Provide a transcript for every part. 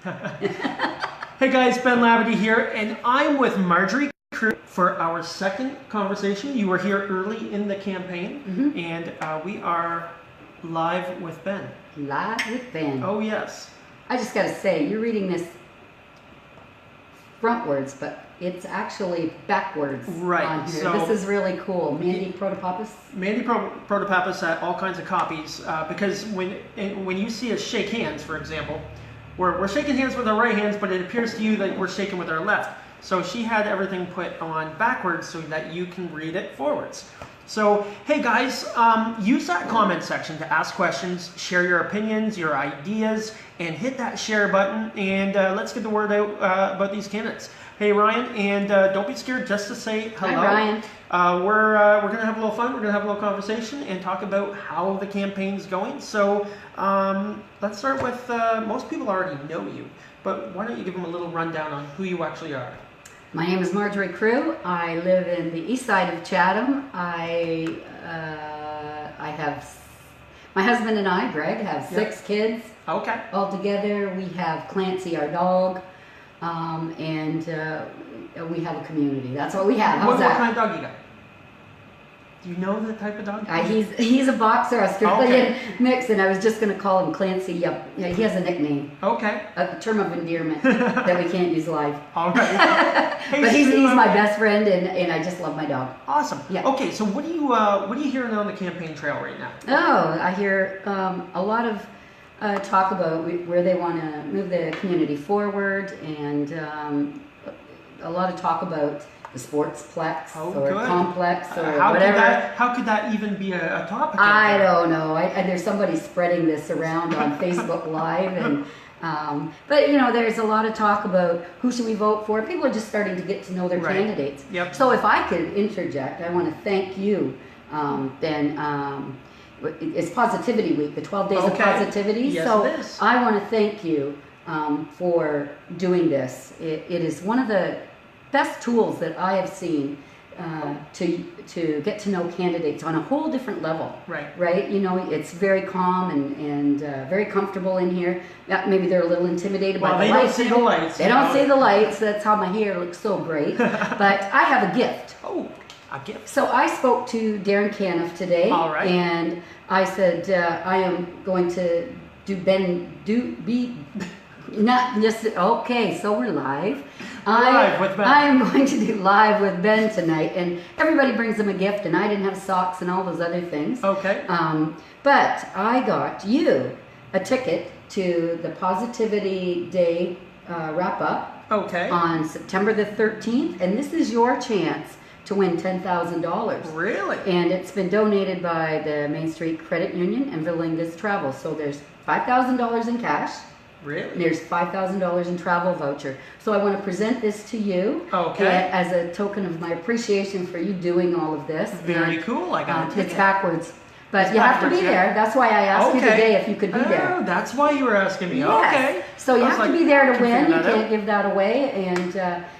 Hey guys, Ben Labadie here, and I'm with Marjorie Crew for our second conversation. You were here early in the campaign, and we are live with Ben. Live with Ben. Oh yes. I just got to say, you're reading this frontwards, but it's actually backwards. Right. On here. So this is really cool. Mandy Protopopoulos. Mandy Protopopoulos had all kinds of copies because when you see us shake hands, for example, we're shaking hands with our right hands, but it appears to you that we're shaking with our left. So she had everything put on backwards so that you can read it forwards. So, hey guys, use that comment section to ask questions, share your opinions, your ideas, and hit that share button, and let's get the word out about these candidates. Hey Ryan, and don't be scared just to say hello. Hi Ryan. We're going to have a little fun, we're going to have a little conversation, and talk about how the campaign's going. So, let's start with, most people already know you, but why don't you give them a little rundown on who you actually are? My name is Marjorie Crew. I live in the east side of Chatham. I have, my husband and I, Greg, have 6 kids. Okay. All together. We have Clancy, our dog, and we have a community. That's what we have. How's that? What kind of dog you got? Do you know the type of dog? He's a boxer, Australian mix, and I was just going to call him Clancy. Yep, yeah, he has a nickname. Okay. A term of endearment that we can't use live. All right. Hey, but he's my best friend, and I just love my dog. Awesome. Yeah. Okay, so what are you hearing on the campaign trail right now? Oh, I hear a lot of talk about where they want to move the community forward, and a lot of talk about the sportsplex or complex or whatever. How could that even be a topic? I don't know. There's somebody spreading this around on Facebook Live, and but you know, there's a lot of talk about who should we vote for. People are just starting to get to know their candidates. Yep. So if I could interject, I want to thank you, Ben. It's Positivity Week, the 12 days of positivity. Yes, so it is. I want to thank you for doing this. It is one of the best tools that I have seen to get to know candidates on a whole different level. Right. You know, it's very calm and very comfortable in here. Maybe they're a little intimidated by the lights. They don't see the lights. They don't see the lights. That's how my hair looks so great. But I have a gift. Oh, a gift. So I spoke to Darren Caniff today. All right. And I said I am going to not just okay. So we're live. Live with Ben. I am going to do live with Ben tonight, and everybody brings them a gift, and I didn't have socks and all those other things. Okay. But I got you a ticket to the Positivity Day wrap up. Okay. On September the 13th, and this is your chance to win $10,000. Really? And it's been donated by the Main Street Credit Union and Vilingas Travel. So there's $5,000 in cash. Really? And there's $5,000 in travel voucher. So I want to present this to you as a token of my appreciation for you doing all of this. Very cool. I got it. It's backwards. But you have to be there. That's why I asked you today if you could be there. Oh, that's why you were asking me. Yes. Okay. So you have to be there to win. You can't give that away. And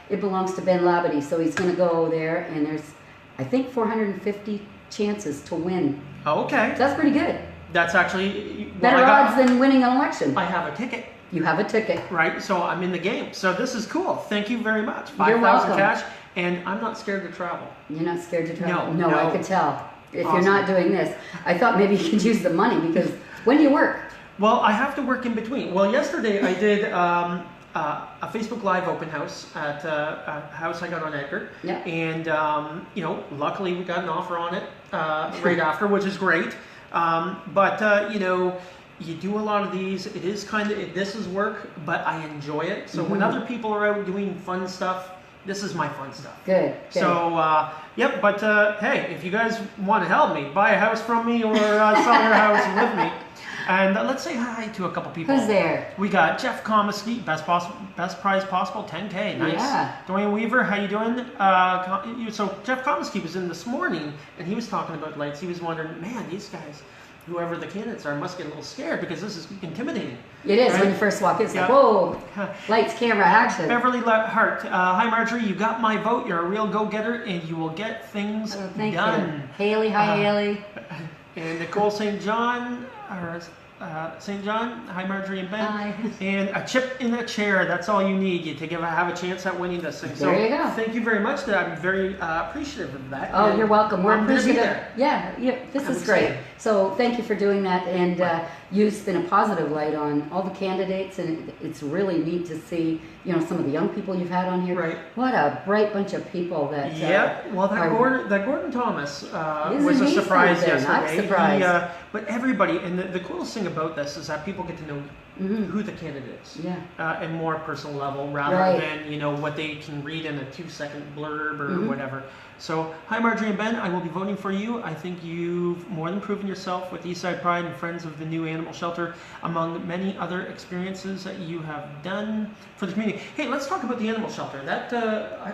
it belongs to Ben Labadie. So he's going to go there. And there's, I think, 450 chances to win. Okay. So that's pretty good. That's actually... Better odds than winning an election. I have a ticket. You have a ticket. Right, so I'm in the game. So this is cool. Thank you very much. You're welcome. $5,000 cash, and I'm not scared to travel. You're not scared to travel? No. I could tell. If you're not doing this. I thought maybe you could use the money, because when do you work? Well, I have to work in between. Well, yesterday I did a Facebook Live open house at a house I got on Edgar. Yeah. And, you know, luckily we got an offer on it right after, which is great. But you know, you do a lot of these. It is this is work, but I enjoy it. So when other people are out doing fun stuff, this is my fun stuff. Good. So, yep, but hey, if you guys want to help me, buy a house from me or sell your house with me. And let's say hi to a couple people. Who's there? We got Jeff Comiskey, best prize possible, 10K, nice. Yeah. Dwayne Weaver, how you doing? So Jeff Comiskey was in this morning, and he was talking about lights. He was wondering, man, these guys, whoever the candidates are, must get a little scared because this is intimidating. It is, right? When you first walk in, it's like, whoa, lights, camera, action. Beverly Hart, hi Marjorie, you got my vote. You're a real go-getter, and you will get things done. You. Haley, hi Haley. And Nicole St. John, St. John. Hi, Marjorie and Ben. Hi. And a chip in a chair. That's all you need to have a chance at winning this thing. So There you go. thank you very much. I'm very appreciative of that. Oh, And you're welcome. We're I'm gonna be appreciative. there. Yeah, this I'm is great. excited. So thank you for doing that, and you spin a positive light on all the candidates, and it's really neat to see, some of the young people you've had on here. Right. What a bright bunch of people that. Well, that Gordon Thomas was a Isn't he surprise something? I'm yesterday. surprised. But everybody, and the coolest thing about this is that people get to know who the candidate is, Yeah. at more personal level rather Right. than what they can read in a 2-second blurb or whatever. So, hi Marjorie and Ben, I will be voting for you. I think you've more than proven yourself with Eastside Pride and Friends of the New Animal Shelter, among many other experiences that you have done for the community. Hey, let's talk about the animal shelter. That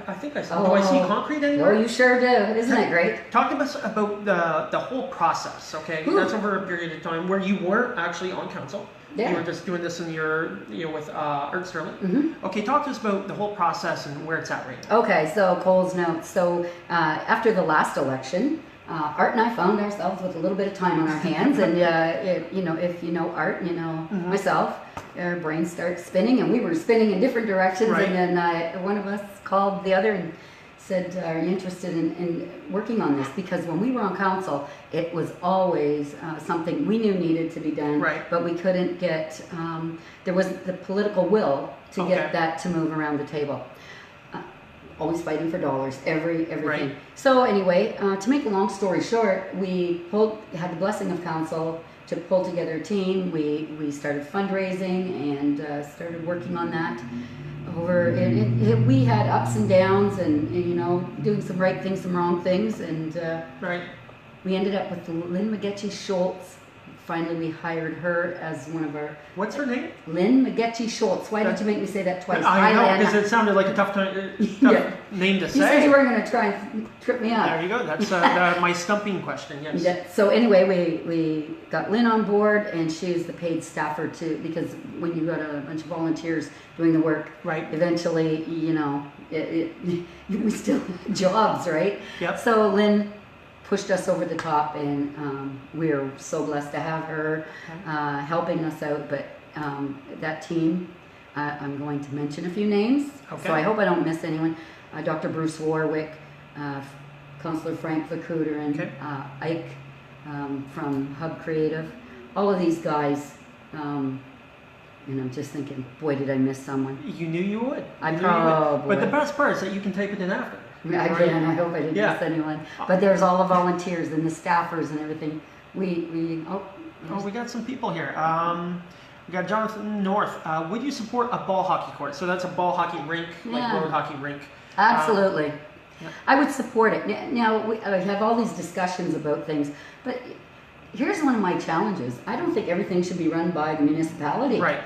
I think I saw. Do I see concrete anywhere? Oh, you sure do. Isn't it great? Talk to us about the whole process, okay? Ooh. That's over a period of time where you weren't actually on council. Yeah. You were just doing this in your, with Art Sterling. Mm-hmm. Okay, talk to us about the whole process and where it's at right now. Okay, so Cole's notes. So after the last election, Art and I found ourselves with a little bit of time on our hands, and if you know Art, myself, our brains start spinning, and we were spinning in different directions. Right. And then one of us called the other and said, "Are you interested in working on this?" Because when we were on council, it was always something we knew needed to be done, Right. but we couldn't get. There wasn't the political will to get that to move around the table. Always fighting for dollars, everything. Right. So anyway, to make a long story short, we had the blessing of council to pull together a team. We started fundraising and started working on that. We had ups and downs, and doing some right things, some wrong things, and Right. we ended up with Lynn McGetchy Schultz. Finally, we hired her as one of our. What's her name? Lynn McGetchy Schultz. Why did you make me say that twice? I know, Lynn. because it sounded like a tough name to say. You said you weren't going to try and trip me up. There you go. That's my stumping question, yes. Yeah. So anyway, we got Lynn on board, and she's the paid staffer too. Because when you got a bunch of volunteers doing the work, Right. eventually, we still have jobs, right? Yep. So Lynn pushed us over the top, and we're so blessed to have her helping us out. But that team, I'm going to mention a few names, Okay. so I hope I don't miss anyone. Dr. Bruce Warwick, Councillor Frank Lacuter, and Okay. Ike from Hub Creative. All of these guys, and I'm just thinking, boy, did I miss someone. You knew you would. I You knew you would. probably But the would. best part is that you can type it in after. I can. I hope I didn't Yeah. miss anyone. But there's all the volunteers and the staffers and everything. Oh, we got some people here. We got Jonathan North. Would you support a ball hockey court? So that's a ball hockey rink, like Yeah. road hockey rink. Absolutely. Yeah. I would support it. Now, I have all these discussions about things, but here's one of my challenges. I don't think everything should be run by the municipality. Right.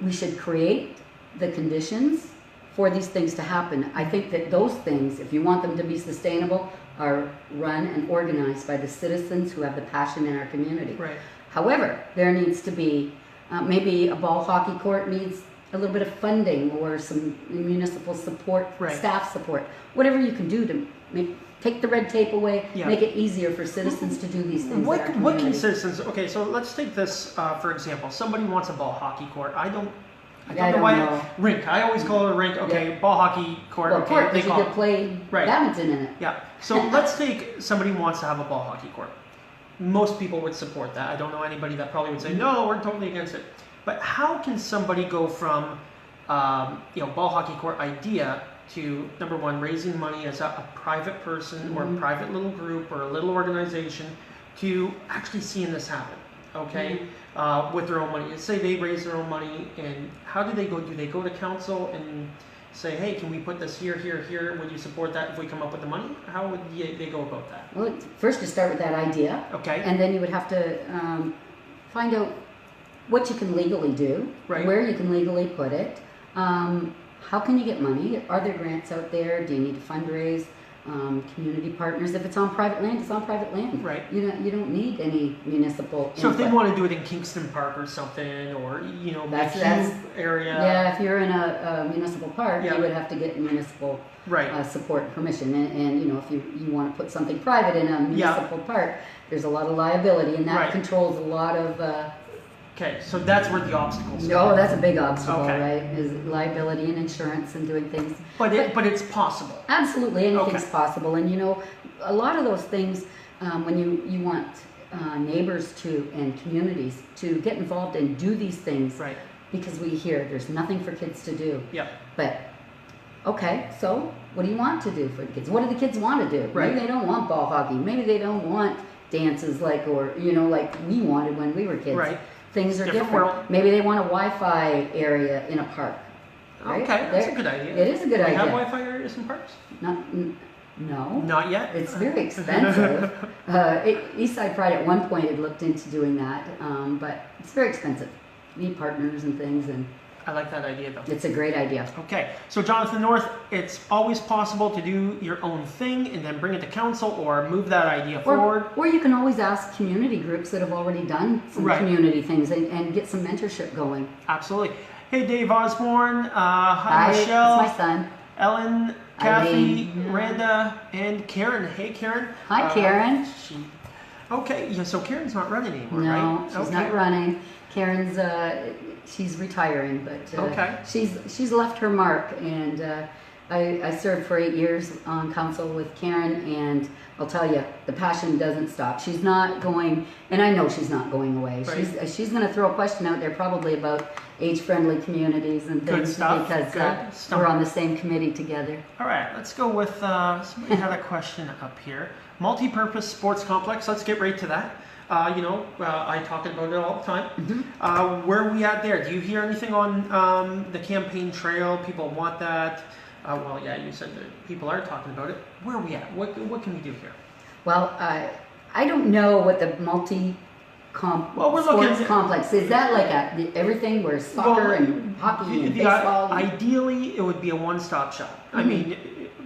We should create the conditions for these things to happen. I think that those things, if you want them to be sustainable, are run and organized by the citizens who have the passion in our community. Right. However, there needs to be, maybe a ball hockey court needs a little bit of funding or some municipal support, Right. staff support, whatever you can do to take the red tape away, Yeah. make it easier for citizens to do these things in our What community. can citizens? Okay, so let's take this for example. Somebody wants a ball hockey court. I don't know why. know. Rink. I always call it a rink. Okay, Yeah. ball hockey court. Well, Okay, court, they because you call could it. play Right. badminton in it. Yeah. So let's take somebody wants to have a ball hockey court. Most people would support that. I don't know anybody that probably would say no, we're totally against it. But how can somebody go from ball hockey court idea to, number one, raising money as a private person or a private little group or a little organization to actually seeing this happen, okay, with their own money? Say they raise their own money, and how do they go? Do they go to council and say, hey, can we put this here, here, here? Would you support that if we come up with the money? How would they go about that? Well, first you start with that idea, Okay. and then you would have to find out what you can legally do, Right. where you can legally put it. How can you get money? Are there grants out there? Do you need to fundraise? Community partners. If it's on private land, it's on private land. Right. You don't need any municipal. So if they input. want to do it in Kingston Park or something, or That's- McHugh area. Yeah, if you're in a municipal park, Yeah. you would have to get municipal Right. support and permission. And if you want to put something private in a municipal park, there's a lot of liability, and that Right. controls a lot of Okay, so that's where the obstacles No, come. that's a big obstacle, Okay. right? Is liability and insurance and doing things. But it's possible. Absolutely, anything's Okay. possible. And a lot of those things, when you want neighbors and communities to get involved and do these things, Right. because we hear there's nothing for kids to do. Yeah. But, okay, so what do you want to do for the kids? What do the kids want to do? Right. Maybe they don't want ball hockey. Maybe they don't want dances like we wanted when we were kids. Right. Things are Different different. world. Maybe they want a Wi-Fi area in a park. Right? Okay, that's a There- good idea. It is a good Do we idea. have Wi-Fi areas in parks? No. Not yet. It's very expensive. Eastside Pride at one point had looked into doing that, but it's very expensive. You need partners and things, and I like that idea though. it's a great idea. Okay, so Jonathan North, it's always possible to do your own thing and then bring it to council or move that idea forward. Or you can always ask community groups that have already done some Right. community things and get some mentorship going. Absolutely. Hey, Dave Osborne. Hi, Michelle. That's my son. Ellen, Hi, Kathy, Dave. Randa, and Karen. Hey, Karen. Hi, Karen. Okay, yeah, so Karen's not running anymore, right? No, she's not running. Karen's she's retiring, but Okay. she's left her mark. And I served for 8 years on council with Karen, and I'll tell you, the passion doesn't stop. She's not going, and I know she's not going away. Right. She's going to throw a question out there probably about age-friendly communities and Good things stuff. because Good stuff. we're on the same committee together. All right, let's go with somebody had a question up here. Multi-purpose sports complex. Let's get right to that. I talk about it all the time. Mm-hmm. Where are we at there? Do you hear anything on the campaign trail? People want that. Well, yeah, you said that people are talking about it. Where are we at? What can we do here? Well, I don't know what the Well, we're looking sports at- complex is. That like everything where soccer Well, and hockey and the- baseball? Ideally, it would be a one-stop shop. I Mhm. mean,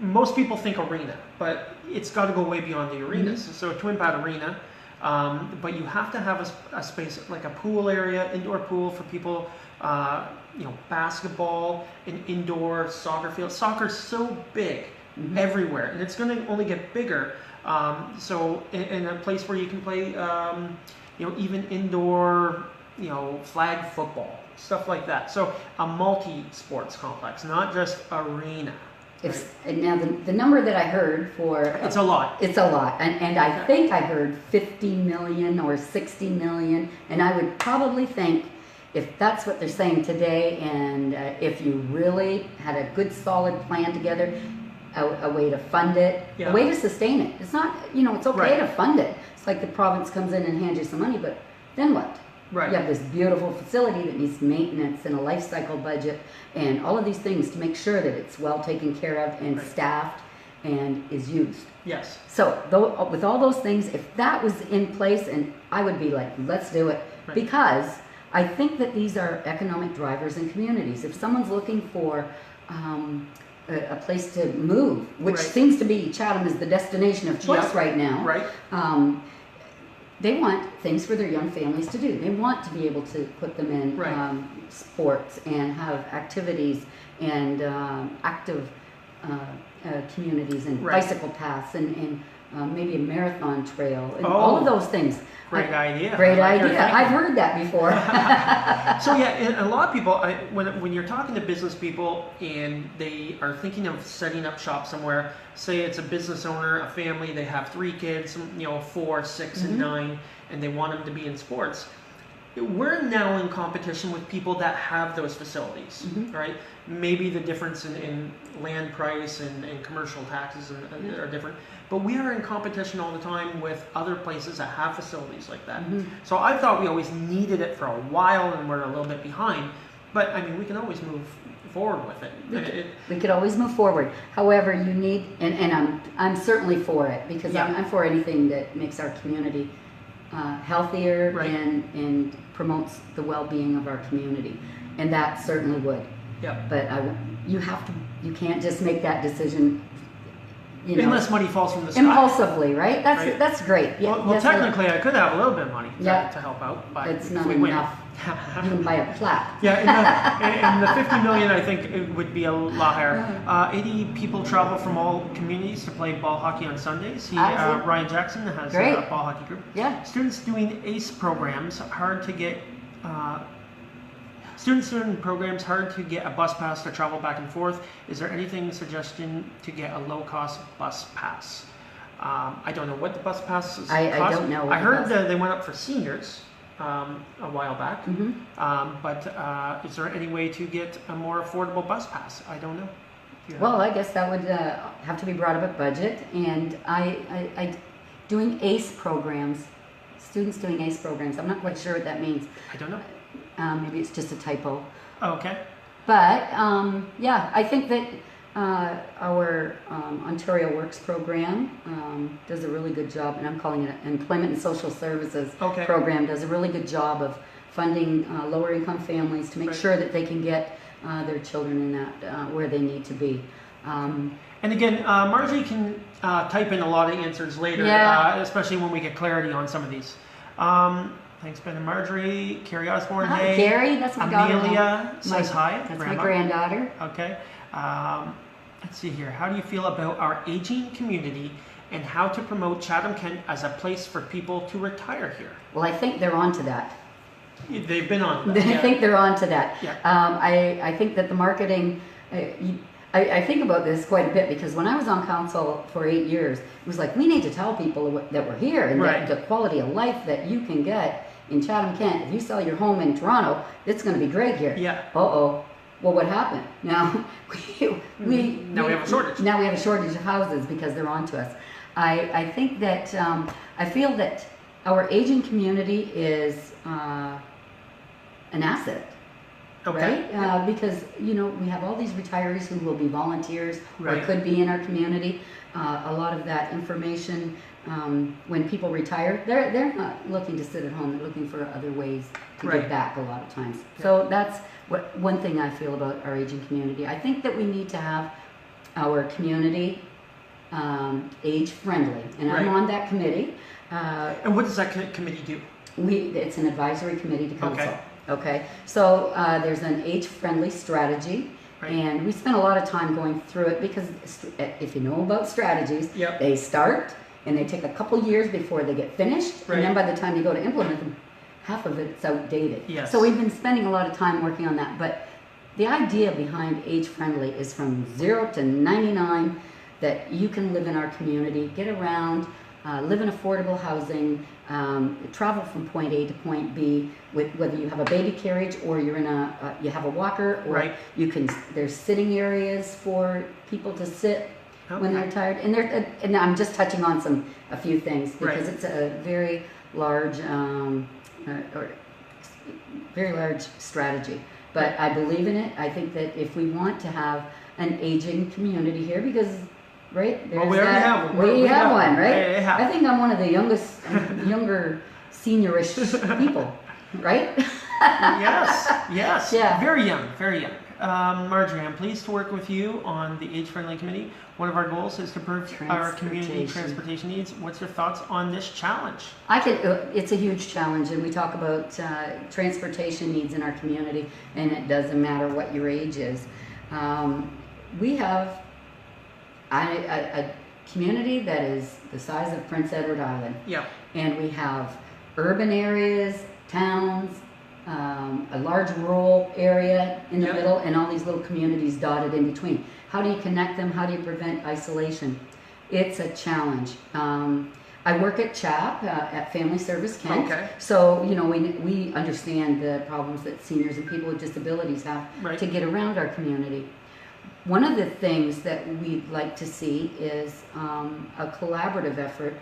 most people think arena, but it's got to go way beyond the arenas. Mm-hmm. So a twin pad arena, but you have to have a space like a pool area, indoor pool for people. Basketball, an indoor soccer field. Soccer's so big Mhm. everywhere, and it's going to only get bigger. So in a place where you can play, even indoor, flag football, stuff like that. So a multi-sports complex, not just arena. And now the number that I heard for It's a lot. it's a lot, and I think I heard 50 million or 60 million, and I would probably think if that's what they're saying today, and if you really had a good solid plan together, a way to fund it, Yeah. a way to sustain it. It's not, it's okay Right. to fund it. It's like the province comes in and hands you some money, but then what? Right. You have this beautiful facility that needs maintenance and a life cycle budget and all of these things to make sure that it's well taken care of and Right. staffed and is used. Yes. So with all those things, if that was in place, and I would be like, let's do it. Right. Because I think that these are economic drivers in communities. If someone's looking for a place to move, which Right. seems to be Chatham is the destination of choice Yeah. right now. Right. They want things for their young families to do. They want to be able to put them in Right. sports and have activities and active communities and Right. bicycle paths and maybe a marathon trail and Oh. all of those things. Great idea. Great I like your idea. thinking. I've heard that before. So yeah, and a lot of people, when you're talking to business people and they are thinking of setting up shop somewhere, say it's a business owner, a family, they have 3 kids, 4, 6, and 9, and they want them to be in sports. We're now in competition with people that have those facilities, right? Maybe the difference in land price and commercial taxes are different, but we are in competition all the time with other places that have facilities like that. So I thought we always needed it for a while and we're a little bit behind, but I mean, we can always move forward with it. We could always move forward. However, you need, and I'm certainly for it because Yeah. I'm for anything that makes our community healthier Right. and promotes the well-being of our community, and that certainly would. Yeah. But you can't just make that decision. Unless money falls from the sky. Impulsively, right? Right. That's great. Yeah, Well, yes, technically, I could have a little bit of money Yeah. to help out, but it's if not we win. enough. You can buy a plaque. Yeah, and the 50 million, I think it would be a lot higher. 80 people travel from all communities to play ball hockey on Sundays. I see. Ryan Jackson has Great. a ball hockey group. Yeah. Students doing ACE programs, hard to get Student programs hard to get a bus pass to travel back and forth. Is there anything suggestion to get a low-cost bus pass? I don't know what the bus passes I cost. don't know. I heard that they went up for seniors a while back. But is there any way to get a more affordable bus pass? I don't know. Yeah. Well, I guess that would have to be brought up at budget, and I doing ACE programs, students doing ACE programs. I'm not quite sure what that means. I don't know. Maybe it's just a typo. Okay. But yeah, I think that our Ontario Works program does a really good job, and I'm calling it an Employment and Social Services program, does a really good job of funding lower income families to make sure that they can get their children in that where they need to be. And again, Marjorie can type in a lot of answers later, especially when we get clarity on some of these. Thanks, Ben and Marjorie. Carrie Osborne, Hi, hey. Carrie, that's my daughter. Amelia says hi. That's Grandma. my granddaughter. Okay. Let's see here. How do you feel about our aging community and how to promote Chatham-Kent as a place for people to retire here? Well, I think they're on to that. They've been on that. I think they're on to that. Yeah. I think that the marketing, I think about this quite a bit, because when I was on council for 8 years, it was like, we need to tell people that we're here and that the quality of life that you can get in Chatham-Kent. If you sell your home in Toronto, it's going to be great here. Yeah. Uh-oh. Well, what happened? Now we have a shortage. Now we have a shortage of houses because they're onto us. I think that I feel that our aging community is an asset. Okay. Right? Because, you know, we have all these retirees who will be volunteers or could be in our community. A lot of that information, when people retire, they're not looking to sit at home. They're looking for other ways to give back a lot of times. So that's one thing I feel about our aging community. I think that we need to have our community age friendly. And I'm on that committee. And what does that committee do? It's an advisory committee to council. Okay, so there's an age-friendly strategy, and we spent a lot of time going through it, because if you know about strategies, they start and they take a couple years before they get finished, and then by the time you go to implement them, half of it's outdated. Yes. So we've been spending a lot of time working on that, but the idea behind age-friendly is from 0 to 99, that you can live in our community, get around, live in affordable housing, travel from point A to point B, with whether you have a baby carriage or you're in you have a walker, or you can. There's sitting areas for people to sit when they're tired, and I'm just touching on a few things, because it's a very large strategy. But I believe in it. I think that if we want to have an aging community here, because well, we already have one. We have one, right? Yeah. I think I'm one of the younger seniorish people, right? Yes. Yeah. Very young, very young. Marjorie, I'm pleased to work with you on the age-friendly committee. One of our goals is to improve our community transportation needs. What's your thoughts on this challenge? It's a huge challenge, and we talk about transportation needs in our community, and it doesn't matter what your age is. We have a community that is the size of Prince Edward Island. Yeah. And we have urban areas, towns, a large rural area in the middle, and all these little communities dotted in between. How do you connect them? How do you prevent isolation? It's a challenge. I work at CHAP, at Family Service Kent. Okay. So, you know, we understand the problems that seniors and people with disabilities have to get around our community. One of the things that we'd like to see is a collaborative effort,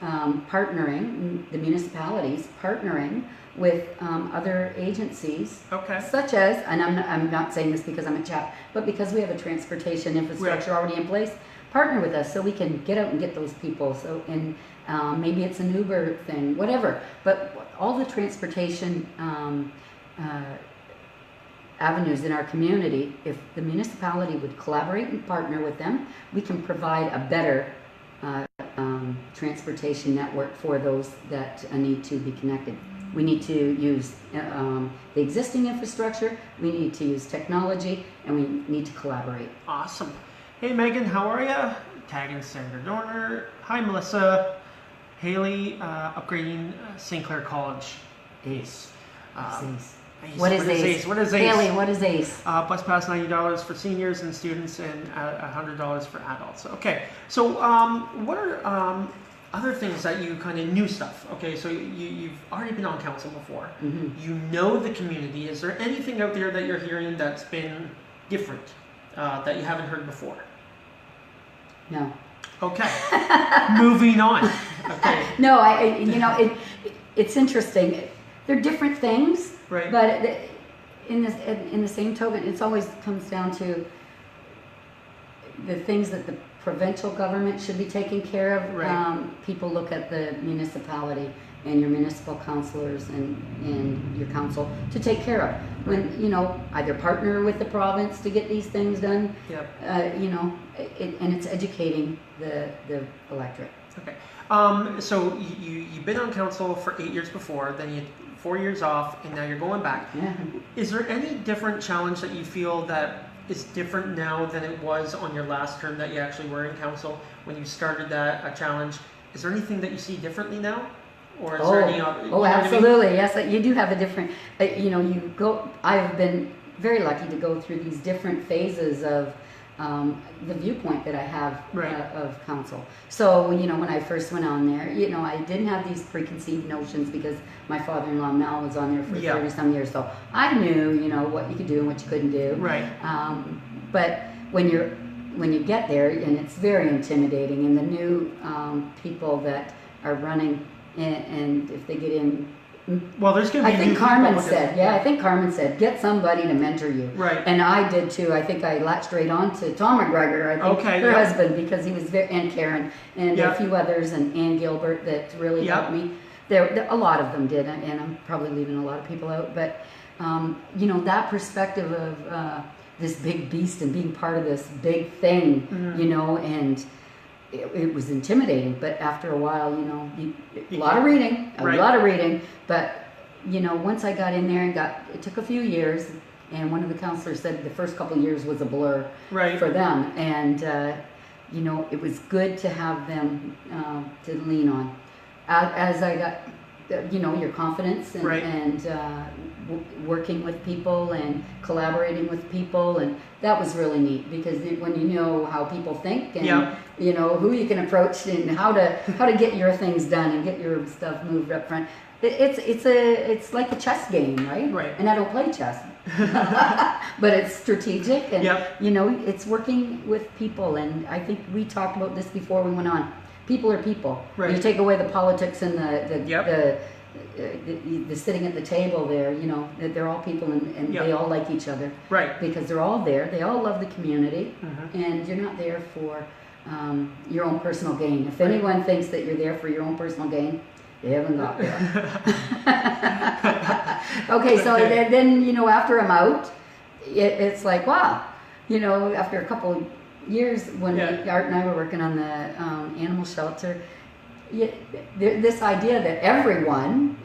partnering, the municipalities partnering with other agencies, such as, and I'm not saying this because I'm at CHAP, but because we have a transportation infrastructure already in place, partner with us so we can get out and get those people. So, and maybe it's an Uber thing, whatever. But all the transportation avenues in our community, if the municipality would collaborate and partner with them, we can provide a better transportation network for those that need to be connected. We need to use the existing infrastructure, we need to use technology, and we need to collaborate. Awesome. Hey Megan, how are ya? Tagging Senator Dorner. Hi Melissa. Haley, upgrading St. Clair College. Ace. ACE. ACE. What is ACE? What is ACE? Haley, what is ACE? Bus pass $90 for seniors and students, and $100 for adults. Okay, so what are other things that you kind of new stuff? Okay, so you've already been on council before. Mm-hmm. You know the community. Is there anything out there that you're hearing that's been different that you haven't heard before? No. Okay, moving on. Okay. No, it's interesting. They're different things, Right. but in the same token, it always comes down to the things that the provincial government should be taking care of. Right. People look at the municipality and your municipal councillors and your council to take care of. When, either partner with the province to get these things done, Yep. And it's educating the electorate. Okay. So you've been on council for 8 years before, then you had 4 years off, and now you're going back. Yeah. Is there any different challenge that you feel that is different now than it was on your last term that you actually were in council when you started that challenge? Is there anything that you see differently now? Or is there any? Absolutely. Yes, you do have a different. I've been very lucky to go through these different phases of the viewpoint that I have of council. So when I first went on there, I didn't have these preconceived notions because my father-in-law Mel was on there for 30 some years, so I knew what you could do and what you couldn't do. Right. But when you get there, and it's very intimidating, and the new people that are running. And if they get in, well, there's going to be. I think Carmen said, get somebody to mentor you. Right. And I did too. I think I latched right on to Tom McGregor, her husband, because he was very, and Karen, and a few others, and Ann Gilbert that really helped me. There, a lot of them did, and I'm probably leaving a lot of people out. But that perspective of this big beast and being part of this big thing, and. It was intimidating, but after a while, a lot of reading, but once I got in there it took a few years, and one of the counselors said the first couple of years was a blur for them, and it was good to have them to lean on. As I got, your confidence and working with people and collaborating with people, and that was really neat because when you know how people think and who you can approach and how to get your things done and get your stuff moved up front, it's like a chess game, right? And I don't play chess, but it's strategic and it's working with people. And I think we talked about this before we went on. People are people. Right. You take away the politics and the sitting at the table there, they're all people and they all like each other. Right. Because they're all there. They all love the community. Mm-hmm. And you're not there for your own personal gain. If anyone thinks that you're there for your own personal gain, they haven't got there. Okay, so then, after I'm out, it's like, wow. After a couple of years when Art and I were working on the animal shelter, this idea that everyone,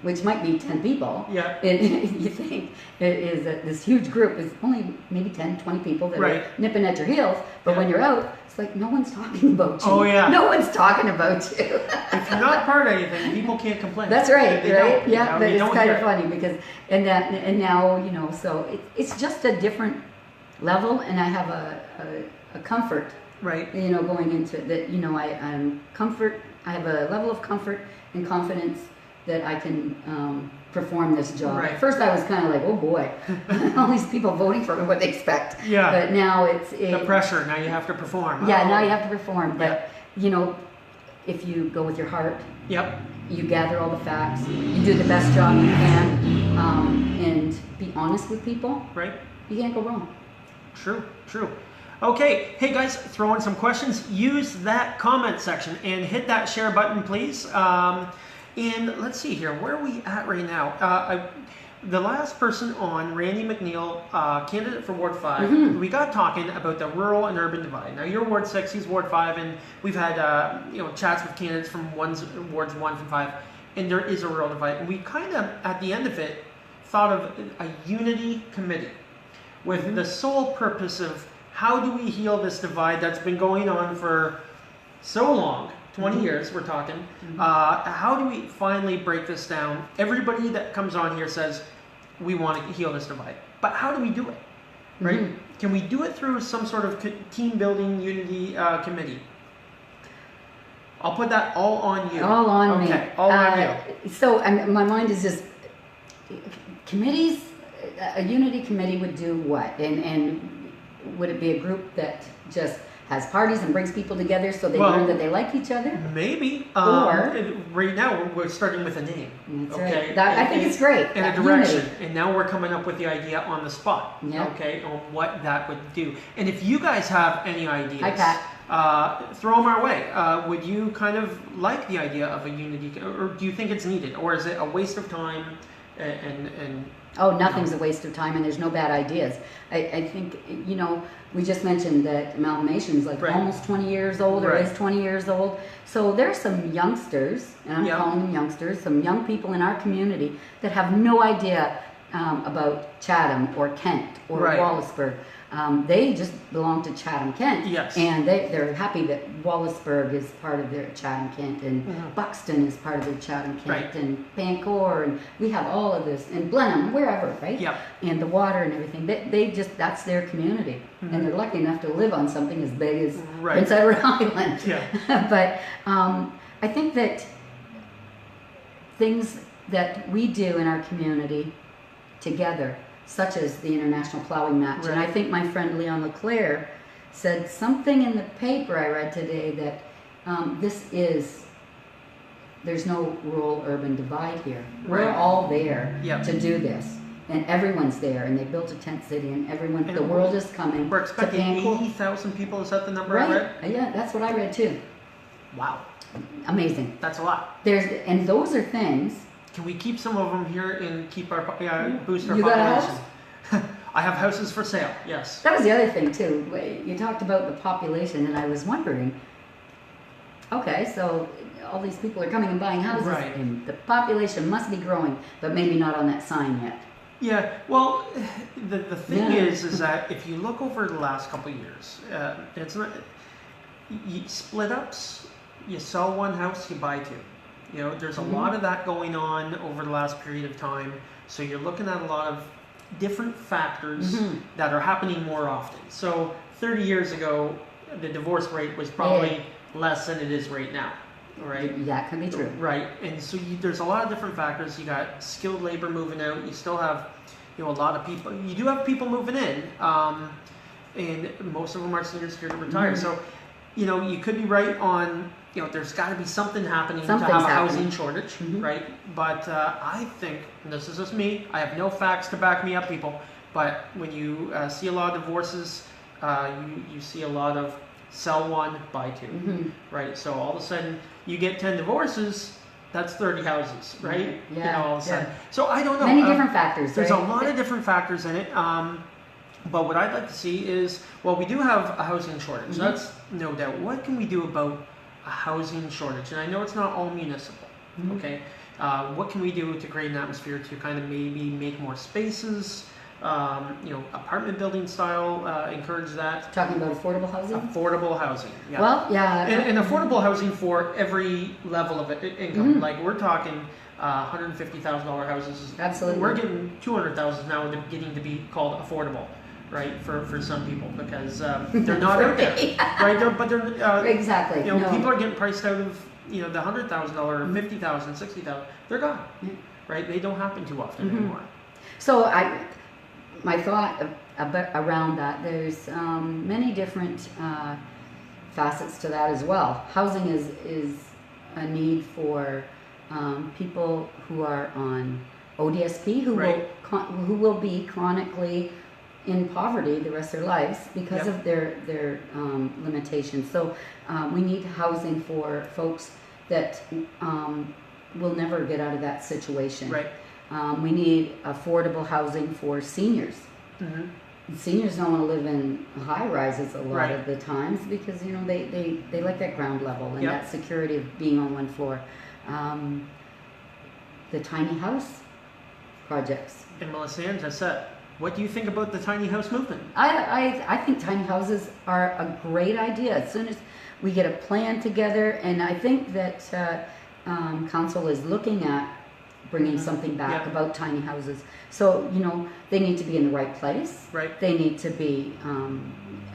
which might be 10 people, you think is this huge group is only maybe 10, 20 people that are nipping at your heels, but when you're out, it's like no one's talking about you. Oh yeah. No one's talking about you. If you're not part of anything, people can't complain. That's right, right? Yeah, but it's kind of funny because and now so it's just a different level, and I have a comfort. Right. Going into it, that I have a level of comfort and confidence that I can perform this job. Right. At first I was kind of like, oh boy, all these people voting for me, what they expect. Yeah. But now it's the pressure. Now you have to perform. Yeah. Now you have to perform. But if you go with your heart. Yep. You gather all the facts. You do the best job you can, and be honest with people. Right. You can't go wrong. True. Okay, hey guys, throw in some questions. Use that comment section and hit that share button, please. And let's see here, where are we at right now? The last person on, Randy McNeil, candidate for Ward 5, we got talking about the rural and urban divide. Now you're Ward 6, he's Ward 5, and we've had chats with candidates from Wards 1 and 5, and there is a rural divide. And we kind of, at the end of it, thought of a unity committee with the sole purpose of how do we heal this divide that's been going on for so long? 20 years we're talking. How do we finally break this down? Everybody that comes on here says we want to heal this divide, but how do we do it? Right? Can we do it through some sort of team building unity committee? I'll put that all on you. All on me. Okay, all on you. So my mind is just committees. A unity committee would do what? And would it be a group that just has parties and brings people together so they learn that they like each other? Maybe. Or right now we're starting with a name. That's okay. Right. I think it's great. And a direction. And now we're coming up with the idea on the spot. Yep. Okay, on what that would do. And if you guys have any ideas, Hi, Pat. throw them our way. Would you kind of like the idea of a unity, or do you think it's needed, or is it a waste of time? And oh, nothing's a waste of time, and there's no bad ideas. I think, we just mentioned that amalgamation is like almost 20 years old, or is 20 years old. So there's some youngsters, and I'm calling them youngsters, some young people in our community that have no idea about Chatham or Kent or Wallaceburg. They just belong to Chatham Kent, and they're happy that Wallaceburg is part of their Chatham Kent, and Buxton is part of their Chatham Kent, and Pancor, and we have all of this, and Blenheim, wherever, right? And the water and everything. They just, that's their community, and they're lucky enough to live on something as big as Prince Edward Island. But I think that things that we do in our community together, such as the International Plowing Match. And I think my friend Leon LeClaire said something in the paper I read today that there's no rural-urban divide here. We're all there to do this. And everyone's there, and they built a tent city, and the world is coming. We're expecting 80,000 people. Is that the number I read? Yeah, that's what I read too. Wow. Amazing. That's a lot. And those are things. Can we keep some of them here and keep our boost our you population? Got a house? I have houses for sale. Yes. That was the other thing too. You talked about the population, and I was wondering. Okay, so all these people are coming and buying houses, and the population must be growing, but maybe not on that sign yet. Yeah. Well, the thing is that if you look over the last couple of years, it's not split ups. You sell one house, you buy two. There's a lot of that going on over the last period of time. So you're looking at a lot of different factors that are happening more often. So 30 years ago, the divorce rate was probably less than it is right now. Right? That can be true. Right. And so there's a lot of different factors. You got skilled labor moving out. You still have, a lot of people. You do have people moving in, and most of them are senior security retired. So, you could be right on. There's got to be something happening to have a housing shortage, right? But I think, and this is just me, I have no facts to back me up, people, but when you see a lot of divorces, you see a lot of sell one, buy two, right? So all of a sudden, you get 10 divorces, that's 30 houses, right? Yeah. All of a sudden. So I don't know. Many different factors, There's a lot of different factors in it. But what I'd like to see is, we do have a housing shortage. That's no doubt. What can we do about a housing shortage? And I know it's not all municipal, okay? What can we do to create an atmosphere to kind of maybe make more spaces, apartment building style, encourage that. Talking about affordable housing? Affordable housing, yeah. Well, yeah. And affordable housing for every level of income. Like we're talking $150,000 houses. Absolutely. We're getting $200,000 now, and they're getting to be called affordable. Right, for some people, because they're not out there, right? But they're exactly. People are getting priced out of the $100,000, $50,000, $60,000. They're gone, right? They don't happen too often anymore. So my thought around that, there's many different facets to that as well. Housing is a need for people who are on ODSP, who will be chronically in poverty the rest of their lives because of their limitations. So we need housing for folks that will never get out of that situation. Right. We need affordable housing for seniors. Seniors don't want to live in high rises a lot of the times because they like that ground level and that security of being on one floor. The tiny house projects. In Melissa Ann just said, what do you think about the tiny house movement? I think tiny houses are a great idea. As soon as we get a plan together, and I think that council is looking at bringing something back about tiny houses. So, they need to be in the right place. Right. They need to be,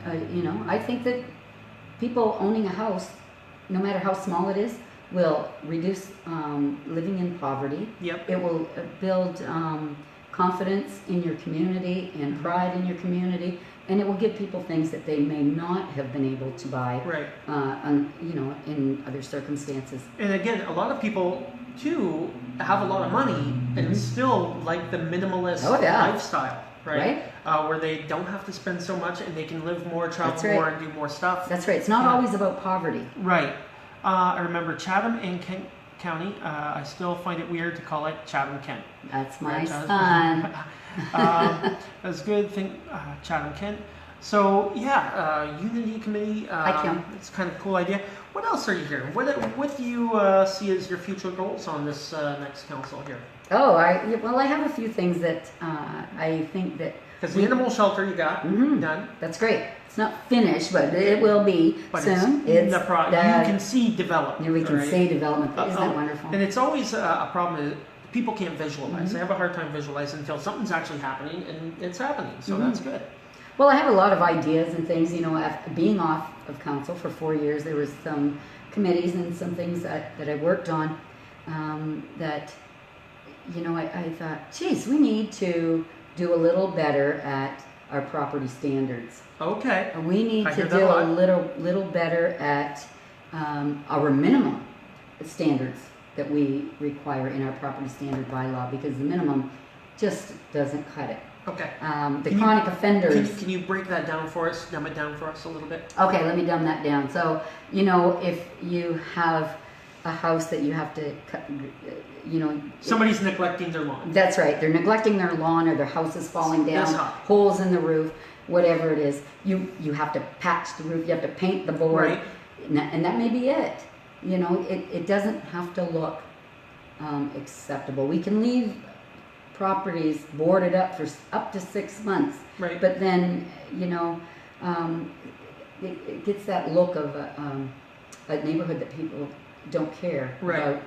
I think that people owning a house, no matter how small it is, will reduce living in poverty. Yep. It will build confidence in your community and pride in your community, and it will give people things that they may not have been able to buy, Right. In other circumstances. And again, a lot of people too have a lot of money and still like the minimalist lifestyle, right? Where they don't have to spend so much and they can live more, travel more, and do more stuff. That's right. It's not always about poverty. Right. I remember Chatham and Kent County. I still find it weird to call it Chatham Kent. That's my son. That's a good thing, Chatham Kent. So yeah, Unity Committee. It's kind of a cool idea. What else are you hearing? What do you see as your future goals on this next council here? Oh, I have a few things that I think that. Because the animal shelter you got done. That's great. It's not finished, but it will be soon. It's you can see development. We can see development. Isn't that wonderful? And it's always a problem that people can't visualize. They have a hard time visualizing until something's actually happening, and it's happening. So that's good. Well, I have a lot of ideas and things. After being off of council for 4 years, there was some committees and some things that I worked on that, I thought, geez, we need to do a little better at our property standards. Okay. We need to do a little better at our minimum standards that we require in our property standard bylaw, because the minimum just doesn't cut it. Okay. Chronic offenders. Can you break that down for us? Dumb it down for us a little bit. Okay, let me dumb that down. So, if you have a house that you have to cut, somebody's neglecting their lawn. That's right. They're neglecting their lawn, or their house is falling down, holes in the roof, whatever it is. You have to patch the roof. You have to paint the board, right. and that may be it. It doesn't have to look acceptable. We can leave properties boarded up for up to 6 months, right. But then it gets that look of a neighborhood that people don't care about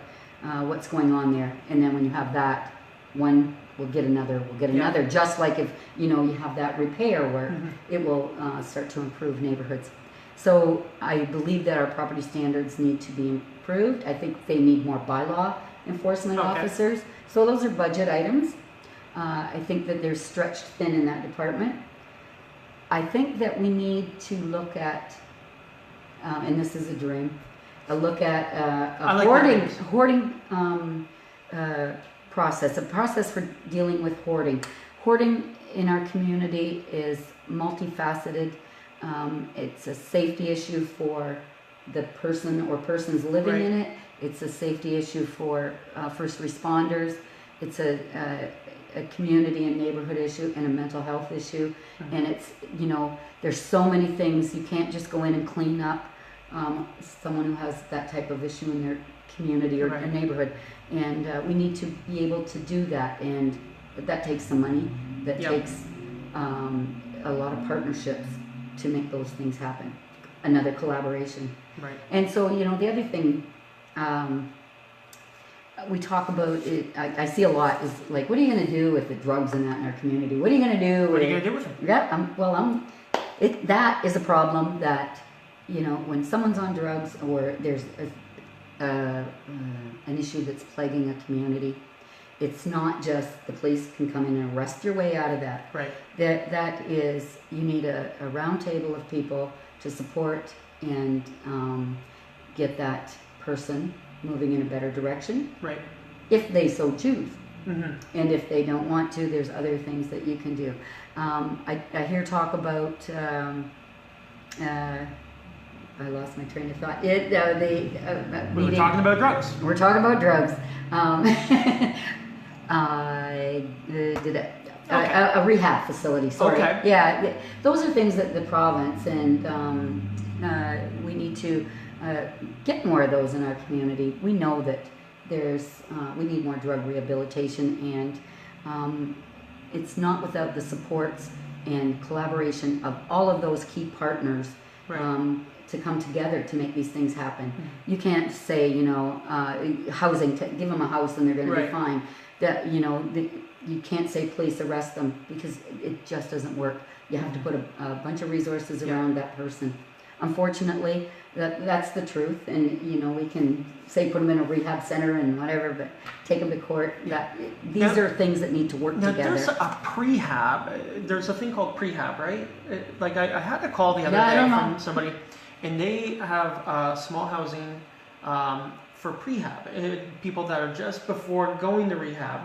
what's going on there. And then when you have that, one will get another, just like if you have that repair where it will start to improve neighborhoods. So I believe that our property standards need to be improved. I think they need more bylaw enforcement officers. So those are budget items. I think that they're stretched thin in that department. I think that we need to look at, and this is a dream, a look at a hoarding process, a process for dealing with hoarding. Hoarding in our community is multifaceted. It's a safety issue for the person or persons living in it. It's a safety issue for first responders. It's a community and neighborhood issue and a mental health issue. And it's, there's so many things. You can't just go in and clean up someone who has that type of issue in their community or neighborhood. And we need to be able to do that. And that takes some money. That takes a lot of partnerships to make those things happen. Another collaboration. Right. And so, the other thing we talk about, I see a lot, is like, what are you going to do with the drugs and that in our community? What are you going to do? What are you going to do with them? Yeah, that is a problem that, when someone's on drugs or there's an issue that's plaguing a community, it's not just the police can come in and arrest your way out of that. Right. That is, you need a round table of people to support and get that person moving in a better direction. Right. If they so choose. And if they don't want to, there's other things that you can do. I hear talk about, I lost my train of thought. We were talking about drugs. We're talking about drugs. A rehab facility, sorry. Okay. Yeah, those are things that the province and we need to get more of those in our community. We know that we need more drug rehabilitation, and it's not without the supports and collaboration of all of those key partners to come together to make these things happen. You can't say, housing, give them a house and they're going to be fine. That, you can't say police arrest them, because it just doesn't work. You have to put a bunch of resources around that person. Unfortunately, that's the truth, and we can say put them in a rehab center and whatever, but take them to court. These are things that need to work together. There's a prehab. There's a thing called prehab, right? Like I had a call the other day from somebody, and they have small housing for prehab. People that are just before going to rehab,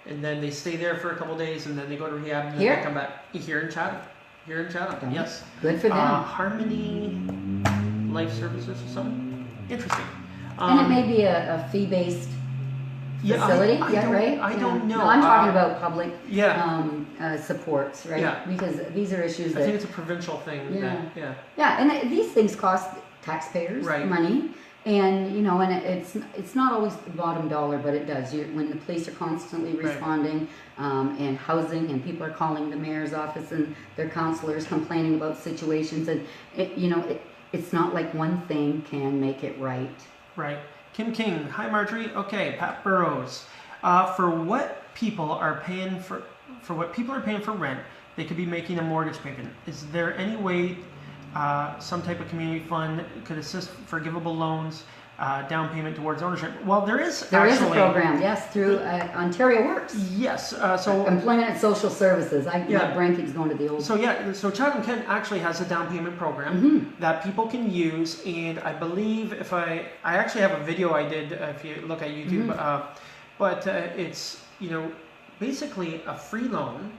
and then they stay there for a couple days, and then they go to rehab, and then they come back here in Chatham. Yes. Good for them. Harmony Life Services or something. Interesting. And it may be a fee-based facility, right? I don't know. No, I'm talking about public supports, right? Yeah. Because these are issues that... I think it's a provincial thing. Yeah, and these things cost taxpayers money. And it's not always the bottom dollar, but it does. When the police are constantly responding, and housing, and people are calling the mayor's office and their counselors complaining about situations, and it's not like one thing can make it right. Right. Kim King, hi Marjorie. Okay, Pat Burrows. For what people are paying for rent, they could be making a mortgage payment. Is there any way some type of community fund could assist forgivable loans, down payment towards ownership? Well, there is a program, yes, through Ontario Works. Yes, so Employment and Social Services. My brain keeps going to the old. So Chatham Kent actually has a down payment program that people can use, and I believe I actually have a video I did if you look at YouTube, but it's basically a free loan.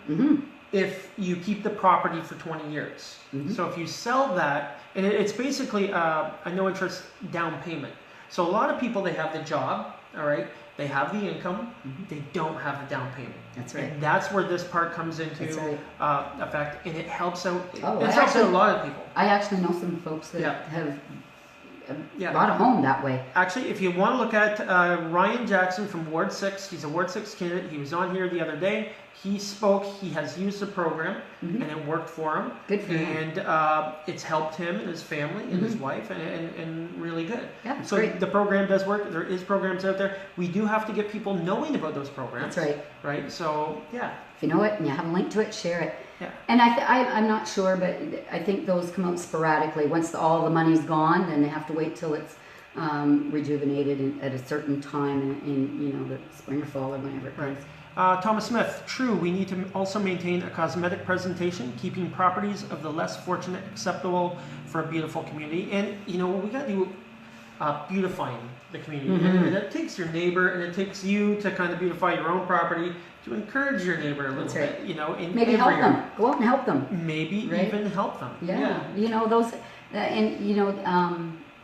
If you keep the property for 20 years. So if you sell that, and it's basically a no interest down payment. So a lot of people, they have the job, all right, they have the income, they don't have the down payment. That's right. And that's where this part comes into effect, and it helps out. Oh, it helps out a lot of people. I actually know some folks that have bought a home that way. Actually, if you want to look at Ryan Jackson from Ward 6, he's a Ward 6 candidate. He was on here the other day. He spoke. He has used the program, and it worked for him. Good for him. And it's helped him and his family and his wife, and really good. Yeah, so great. The program does work. There is programs out there. We do have to get people knowing about those programs. That's right. Right. So if you know it and you have a link to it, share it. Yeah. And I'm not sure, but I think those come out sporadically. Once all the money's gone, then they have to wait till it's rejuvenated at a certain time in the spring or fall or whenever it comes. Thomas Smith, true, we need to also maintain a cosmetic presentation, keeping properties of the less fortunate acceptable for a beautiful community. And, we got to do beautifying the community. And it takes your neighbor, and it takes you to kind of beautify your own property, to encourage your neighbor a little bit, in maybe help them. Go out and help them. Maybe even help them. Yeah. Those, and,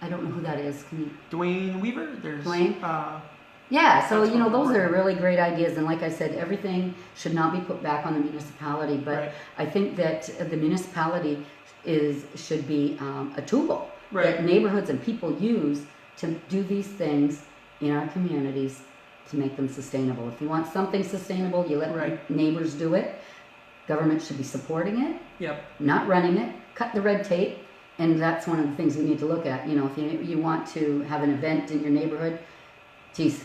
I don't know who that is. Dwayne Weaver? There's Dwayne? So those are really great ideas, and like I said, everything should not be put back on the municipality, but I think that the municipality should be a tool that neighborhoods and people use to do these things in our communities to make them sustainable. If you want something sustainable, you let neighbors do it. Government should be supporting it, not running it. Cut the red tape, and that's one of the things we need to look at. If you want to have an event in your neighborhood, geez,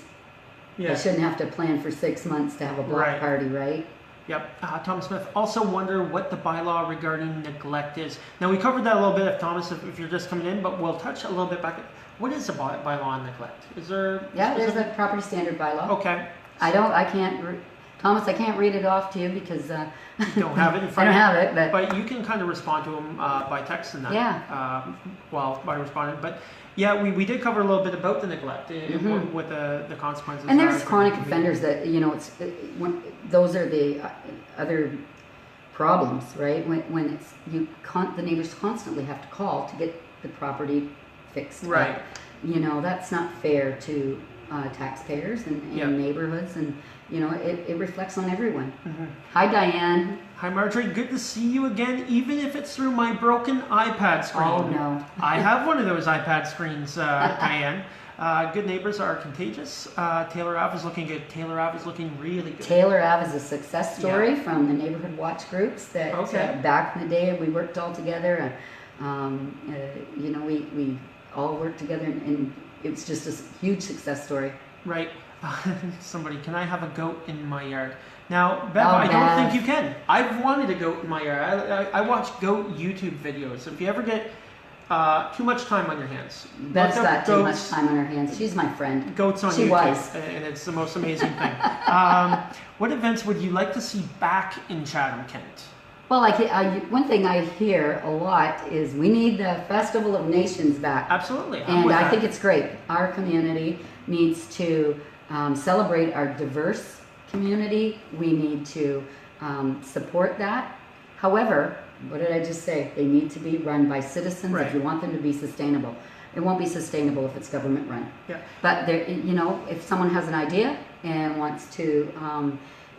I shouldn't have to plan for 6 months to have a block party, right? Yep. Tom Smith, also wonder what the bylaw regarding neglect is. Now, we covered that a little bit, Thomas, if you're just coming in, but we'll touch a little bit back. What is a bylaw on neglect? Is there... there's a property standard bylaw. Okay. Thomas, I can't read it off to you because... you don't have it in front of you. I don't have it, but you can kind of respond to them by text and that. Yeah. By responding. But yeah, we did cover a little bit about the neglect with the consequences. And there's chronic offenders that, those are the other problems, right? When the neighbors constantly have to call to get the property fixed. Right. That's not fair to taxpayers and neighborhoods, and it reflects on everyone. Hi, Diane. Hi, Marjorie. Good to see you again, even if it's through my broken iPad screen. Oh, no. I have one of those iPad screens, Diane. Good neighbors are contagious. Taylor Ave is looking good. Taylor Ave is looking really good. Taylor Ave is a success story from the neighborhood watch groups that back in the day we worked all together. You know, we all worked together, and it's just a huge success story. Right. Somebody, can I have a goat in my yard? Now, Bev, I don't think you can. I've wanted a goat in my yard. I watch goat YouTube videos. If you ever get too much time on your hands, Bev's got too much time on her hands. She's my friend. Goats on she YouTube, was. and it's the most amazing thing. What events would you like to see back in Chatham-Kent? Well, one thing I hear a lot is we need the Festival of Nations back. Absolutely. And I think it's great. Our community needs to celebrate our diverse community. We need to support that. However, what did I just say? They need to be run by citizens if you want them to be sustainable. It won't be sustainable if it's government run. Yeah. But there, you know, if someone has an idea and wants to,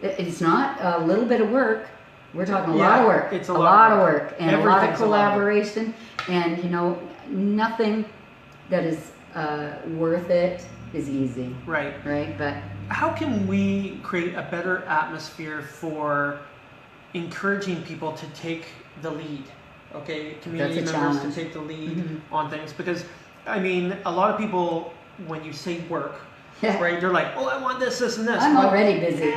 it's not a little bit of work. We're talking a lot of work. It's a lot of work and a lot of collaboration. And you know, nothing that is worth it is easy. Right. Right. But how can we create a better atmosphere for encouraging people to take the lead? Okay, community members to take the lead on things, because I mean, a lot of people, when you say work, right, they're like, oh, I want this, this, and this. I'm already busy.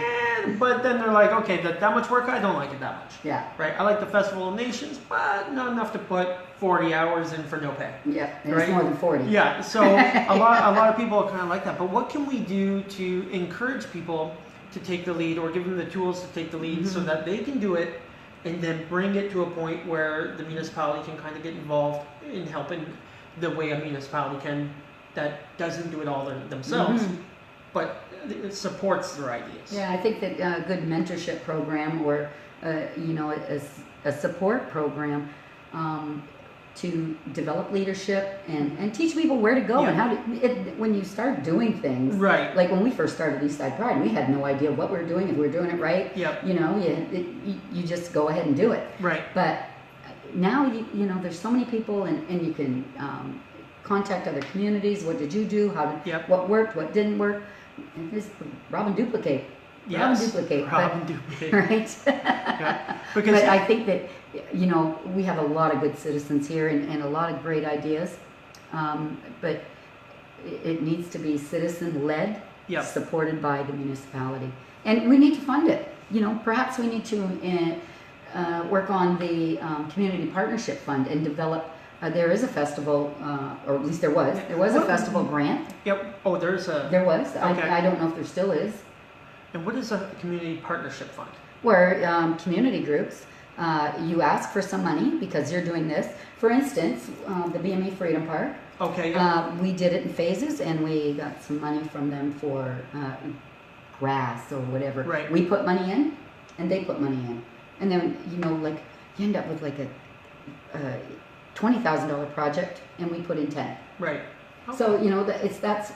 But then they're like, okay, that much work, I don't like it that much. Yeah. Right. I like the Festival of Nations, but not enough to put 40 hours in for no pay. Yeah. It's more than 40. Yeah. So a lot of people are kind of like that. But what can we do to encourage people to take the lead, or give them the tools to take the lead, so that they can do it, and then bring it to a point where the municipality can kind of get involved in helping the way a municipality can, that doesn't do it all themselves, but it supports their ideas. Yeah, I think that a good mentorship program, or you know, a support program to develop leadership and teach people where to go and how to. When you start doing things, right? Like when we first started Eastside Pride, we had no idea what we were doing, if we were doing it right. Yep. You know, you just go ahead and do it. Right. But now you know, there's so many people, and you can contact other communities. What did you do? How did what worked? What didn't work? And just rob and duplicate. Rob and duplicate. Right? Because but I think that, you know, we have a lot of good citizens here, and a lot of great ideas. But it needs to be citizen-led, supported by the municipality. And we need to fund it. You know, perhaps we need to work on the Community Partnership Fund and develop. There is a festival, or at least there was. There was a festival grant. Yep. Oh, there was. Okay. I don't know if there still is. And what is a Community Partnership Fund? Where community groups, you ask for some money because you're doing this. For instance, the BME Freedom Park. Okay. We did it in phases, and we got some money from them for grass or whatever. Right. We put money in, and they put money in, and then you know, like you end up with like a $20,000 project, and we put in 10. Right. Okay. So you know, that's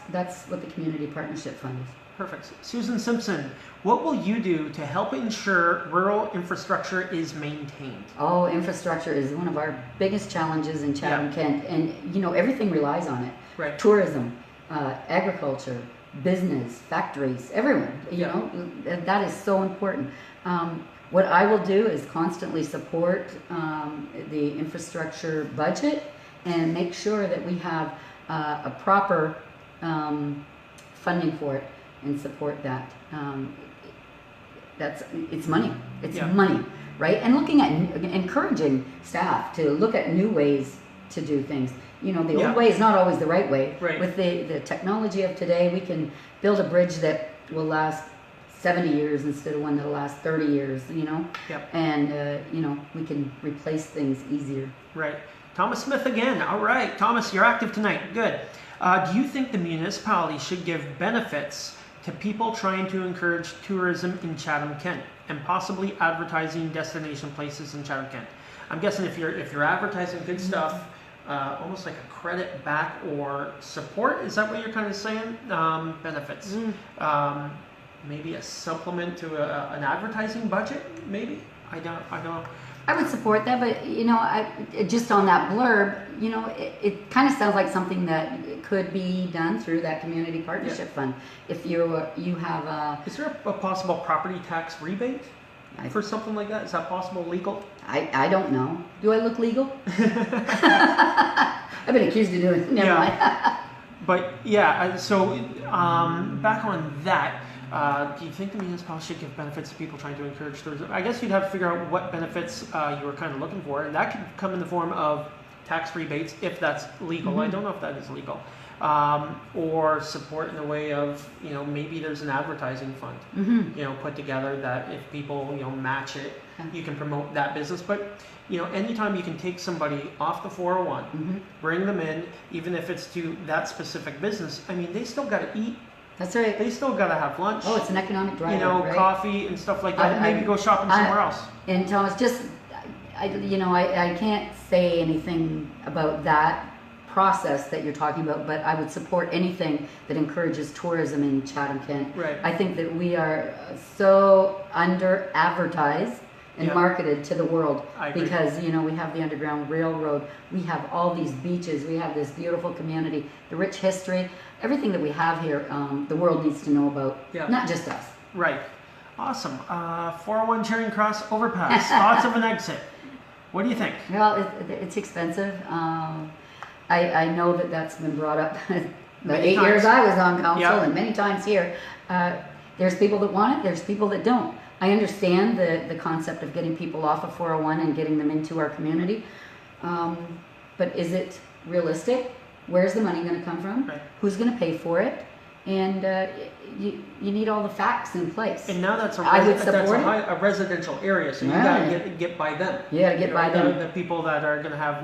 what the Community Partnership Fund is. Perfect. Susan Simpson, what will you do to help ensure rural infrastructure is maintained? Oh, infrastructure is one of our biggest challenges in Chatham-Kent, and you know, everything relies on it. Right. Tourism, agriculture, business, factories, everyone. You know, that is so important. What I will do is constantly support the infrastructure budget and make sure that we have a proper funding for it and support that. It's money. It's money, right? And looking at encouraging staff to look at new ways to do things. You know, the old way is not always the right way. Right. With the technology of today, we can build a bridge that will last 70 years instead of one that'll last 30 years, you know? And, you know, we can replace things easier. Right. Thomas Smith again. All right. Thomas, you're active tonight. Good. Do you think the municipality should give benefits to people trying to encourage tourism in Chatham-Kent and possibly advertising destination places in Chatham-Kent? I'm guessing if you're advertising good stuff, almost like a credit back or support, is that what you're kind of saying? Benefits. Maybe a supplement to an advertising budget, maybe? I don't know. I would support that, but just on that blurb, it kind of sounds like something that could be done through that community partnership fund. If you have a, Is there a possible property tax rebate for something like that? Is that possible, legal? I don't know. Do I look legal? I've been accused of doing it. Never mind. But yeah, so back on that. Do you think the municipality should give benefits to people trying to encourage tourism? I guess you'd have to figure out what benefits you were kind of looking for, and that could come in the form of tax rebates if that's legal. I don't know if that is legal, or support in the way of maybe there's an advertising fund put together that if people match it, you can promote that business. But anytime you can take somebody off the 401, bring them in, even if it's to that specific business, I mean they still got to eat. That's right. They still got to have lunch. Oh, it's an economic driver, right? Coffee and stuff like that. Maybe go shopping somewhere else. And Thomas, I can't say anything about that process that you're talking about, but I would support anything that encourages tourism in Chatham-Kent. Right. I think that we are so under-advertised and marketed to the world because we have the Underground Railroad, we have all these beaches, we have this beautiful community, the rich history, everything that we have here. The world needs to know about, not just us. Right. Awesome. 401 Charing Cross overpass. Thoughts of an exit? What do you think? Well, it's expensive. I know that's been brought up the 8 years I was on council and many times here. There's people that want it, there's people that don't. I understand the concept of getting people off of 401 and getting them into our community, but is it realistic? Where's the money going to come from? Right. Who's going to pay for it? And you need all the facts in place. And now that's a residential area, so you got to get by them. You got to get by them. The people that are going to have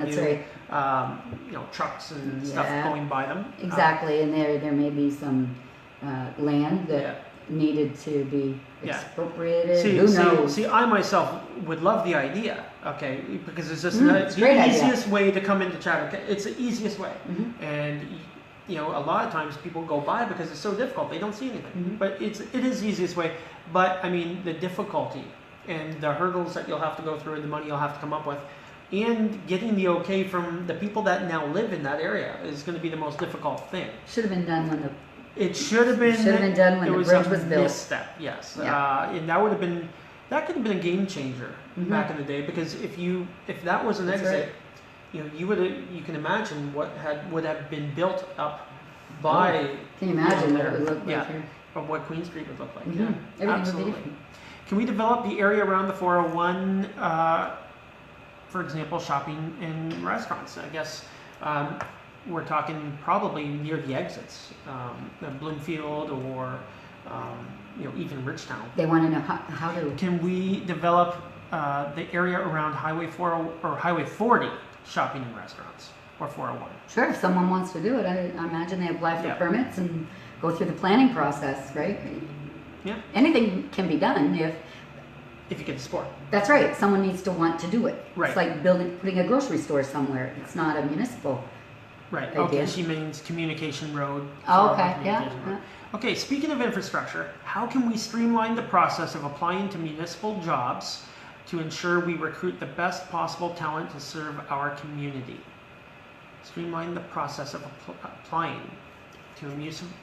trucks and stuff going by them. Exactly, and there may be some land that needed to be expropriated. Who knows? See, I myself would love the idea, okay, because it's just the easiest way to come into Chatham. It's the easiest way, and a lot of times people go by because it's so difficult. They don't see anything, but it is the easiest way. But I mean, the difficulty and the hurdles that you'll have to go through, and the money you'll have to come up with, and getting the okay from the people that now live in that area is going to be the most difficult thing. Should have been done when It should have been done when the bridge was built. Misstep, yes, and that could have been a game changer back in the day, because if that was an exit, you can imagine what would have been built up by. Can you imagine what it would look like here? Or what Queen Street would look like. Everything Absolutely. would be different. Can we develop the area around the 401? For example, shopping and restaurants. I guess we're talking probably near the exits, Bloomfield or even Ridgetown. They want to know how to. Can we develop the area around Highway 40 or Highway 40 shopping and restaurants, or 401? Sure, if someone wants to do it, I imagine they apply for permits and go through the planning process, right? Yeah. Anything can be done if you get the support. That's right. Someone needs to want to do it. Right. It's like putting a grocery store somewhere. It's not a municipal. Right. idea. Okay. She means Communication Road. Oh, okay. Communication Road. Okay. Speaking of infrastructure, how can we streamline the process of applying to municipal jobs to ensure we recruit the best possible talent to serve our community? Streamline the process of applying to a municipal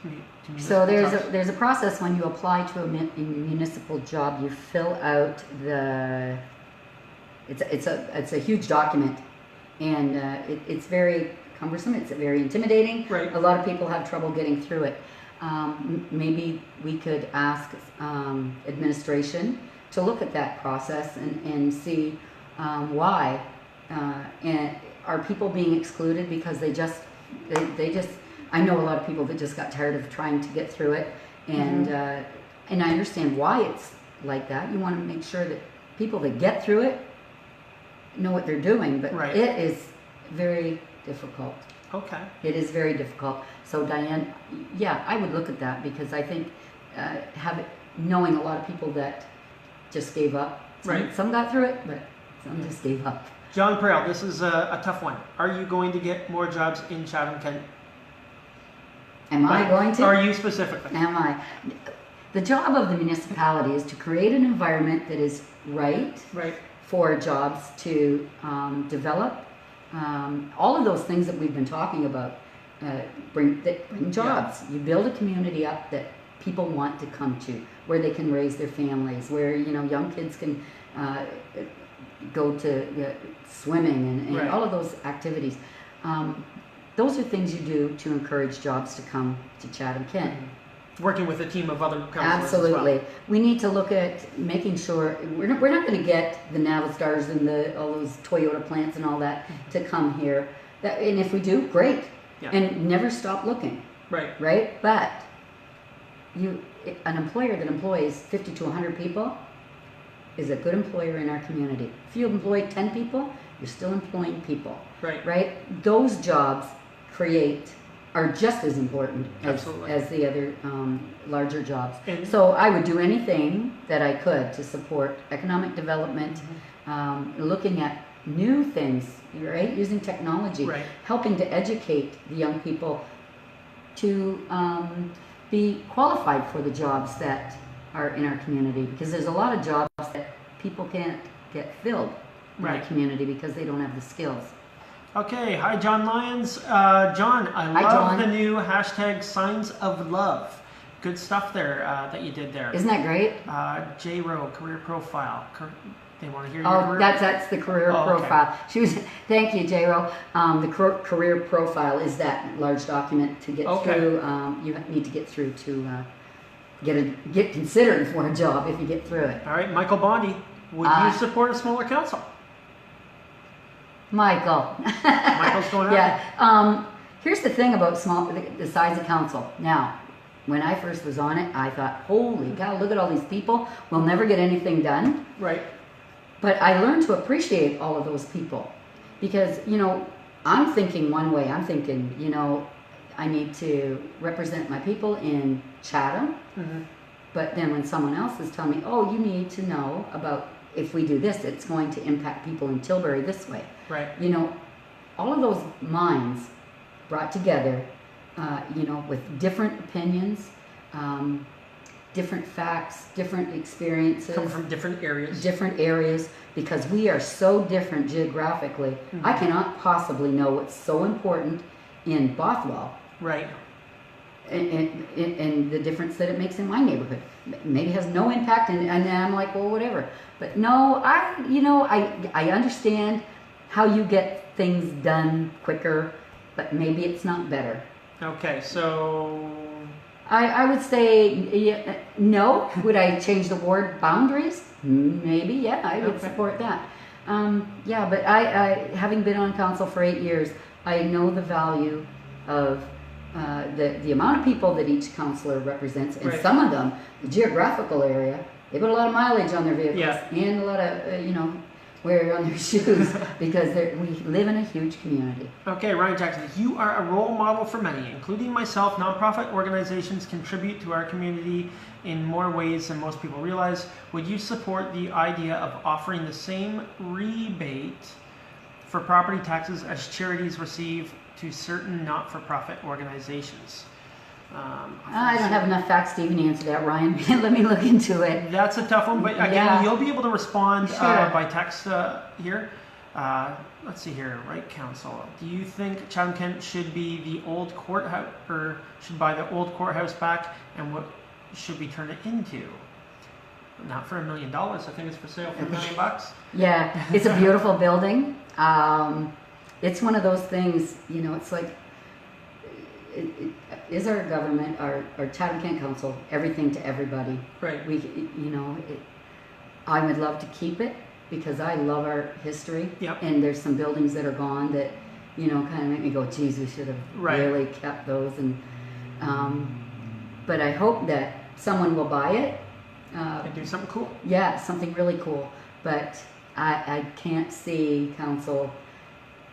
So there's jobs. a process when you apply to a municipal job. You fill out it's a huge document, and it's very cumbersome. It's very intimidating. Right. A lot of people have trouble getting through it. Maybe we could ask administration to look at that process and see why. And are people being excluded because they just I know a lot of people that just got tired of trying to get through it, and I understand why it's like that. You want to make sure that people that get through it know what they're doing, but it is very difficult. Okay. It is very difficult. So Diane, I would look at that, because I think knowing a lot of people that just gave up. Some got through it, but some just gave up. John Prale, this is a tough one. Are you going to get more jobs in Chatham-Kent? Am I going to? Are you specifically? Am I? The job of the municipality is to create an environment that is right, for jobs to develop. All of those things that we've been talking about bring jobs. You build a community up that people want to come to, where they can raise their families, where young kids can go to swimming and all of those activities. Those are things you do to encourage jobs to come to Chatham-Kent. Working with a team of other councillors. Absolutely. As well. We need to look at making sure we're not going to get the Navistars and all those Toyota plants and all that to come here. And if we do, great. Yeah. And never stop looking. Right. Right? But an employer that employs 50 to 100 people is a good employer in our community. If you employ 10 people, you're still employing people. Right. Right? Those jobs are just as important as the other larger jobs. So I would do anything that I could to support economic development, looking at new things, right? Using technology, helping to educate the young people to be qualified for the jobs that are in our community, because there's a lot of jobs that people can't get filled in our community because they don't have the skills. Okay, hi John Lyons. John, I love the new hashtag Signs of Love. Good stuff there that you did there. Isn't that great? J-Ro, career profile. They want to hear your career? That's the career profile. Okay. Thank you, J-Ro. The career profile is that large document to get through. You need to get through to get considered for a job if you get through it. All right, Michael Bondi, would you support a smaller council? Michael's going at it. Here's the thing about the size of council. Now, when I first was on it, I thought, holy cow, look at all these people. We'll never get anything done. Right. But I learned to appreciate all of those people because, I'm thinking one way. I'm thinking, I need to represent my people in Chatham. Mm-hmm. But then when someone else is telling me, oh, you need to know about if we do this, it's going to impact people in Tilbury this way. Right. All of those minds brought together, with different opinions, different facts, different experiences. Come from different areas. Different areas, because we are so different geographically. Mm-hmm. I cannot possibly know what's so important in Bothwell. Right. And the difference that it makes in my neighborhood. Maybe has no impact, and I'm like, well, whatever. But no, I understand how you get things done quicker, but maybe it's not better. Okay, so... I would say no. Would I change the ward boundaries? Maybe, yeah, I would support that. But I having been on council for 8 years, I know the value of the amount of people that each councillor represents, and some of them, the geographical area, they put a lot of mileage on their vehicles and a lot of, wear on their shoes because we live in a huge community. Okay, Ryan Jackson, you are a role model for many, including myself. Nonprofit organizations contribute to our community in more ways than most people realize. Would you support the idea of offering the same rebate for property taxes as charities receive to certain not-for-profit organizations? I don't have enough facts to even answer that, Ryan. Let me look into it. That's a tough one, but again, you'll be able to respond by text here. Let's see here, right, Council. Do you think Chatham-Kent should be the old courthouse, or should buy the old courthouse back, and what should we turn it into? Not for $1 million. I think it's for sale for $1 million. Yeah, it's a beautiful building. It's one of those things, it's like, is our government, our Chatham-Kent Council, everything to everybody? Right. I would love to keep it because I love our history. Yep. And there's some buildings that are gone that, kind of make me go, geez, we should have really kept those. And but I hope that someone will buy it. And do something cool. Yeah, something really cool. But I can't see council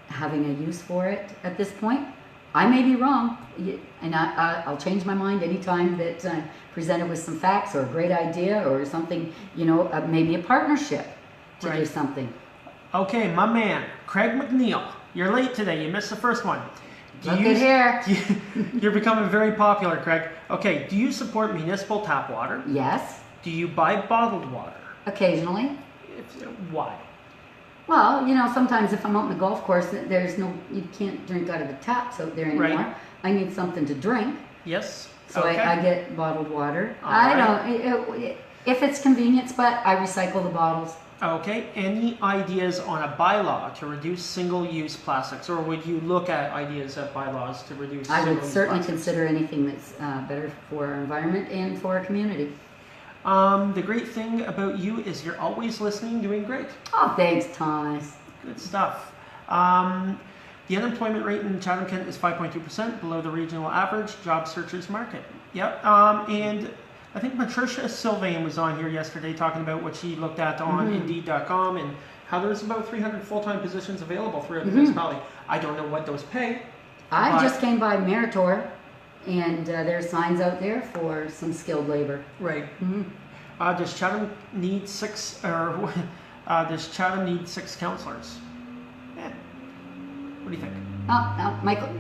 having a use for it at this point. I may be wrong, and I'll change my mind anytime that presented with some facts or a great idea or something, maybe a partnership to do something. Okay, my man, Craig McNeil. You're late today. You missed the first one. Look at here. You're becoming very popular, Craig. Okay, do you support municipal tap water? Yes. Do you buy bottled water? Occasionally. Why? Well, sometimes if I'm out in the golf course, you can't drink out of the taps out there anymore. Right. I need something to drink. Yes. So Okay. I get bottled water. All I right. don't, if it's convenience, but I recycle the bottles. Okay. Any ideas on a bylaw to reduce single-use plastics, or would you look at ideas of bylaws to reduce? I would single-use certainly plastics? consider anything that's better for our environment and for our community. The great thing about you is you're always listening, doing great. Oh, thanks, Thomas. Good stuff. The unemployment rate in Chatham-Kent is 5.2%, below the regional average. Job searchers market. Yep. And I think Patricia Sylvain was on here yesterday talking about what she looked at on Indeed.com and how there's about 300 full-time positions available throughout the municipality. I don't know what those pay. I just came by Meritor, and there's signs out there for some skilled labor. Right. Does Chatham need six counselors? Yeah. What do you think? Oh, no,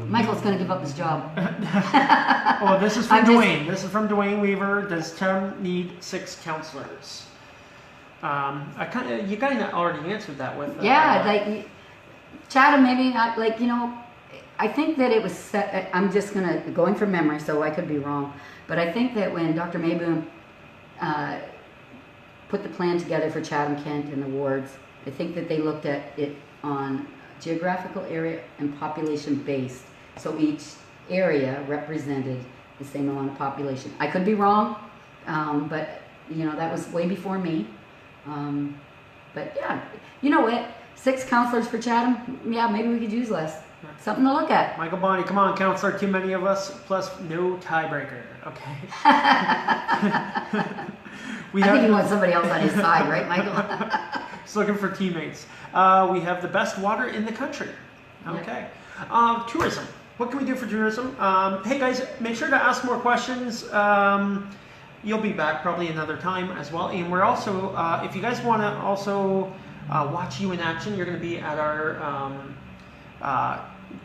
Michael's going to give up his job. Oh, this is from I'm just- Dwayne. This is from Dwayne Weaver. Does Chatham need 6 counselors? You kind of already answered that with. Yeah, Chatham, maybe not, I think that it was set, I'm just going from memory, so I could be wrong, but I think that when Dr. Mayboom put the plan together for Chatham-Kent and the wards, I think that they looked at it on geographical area and population based, so each area represented the same amount of population. I could be wrong, but that was way before me. But yeah, you know what? 6 counselors for Chatham. Yeah, maybe we could use less. Something to look at. Michael Bonney, come on, counselor. Too many of us, plus no tiebreaker. Okay. I think you want somebody else on his side, right, Michael? Just looking for teammates. We have the best water in the country. Okay. Tourism. What can we do for tourism? Hey guys, make sure to ask more questions. You'll be back probably another time as well. And we're also, if you guys want to also watch you in action, you're going to be at our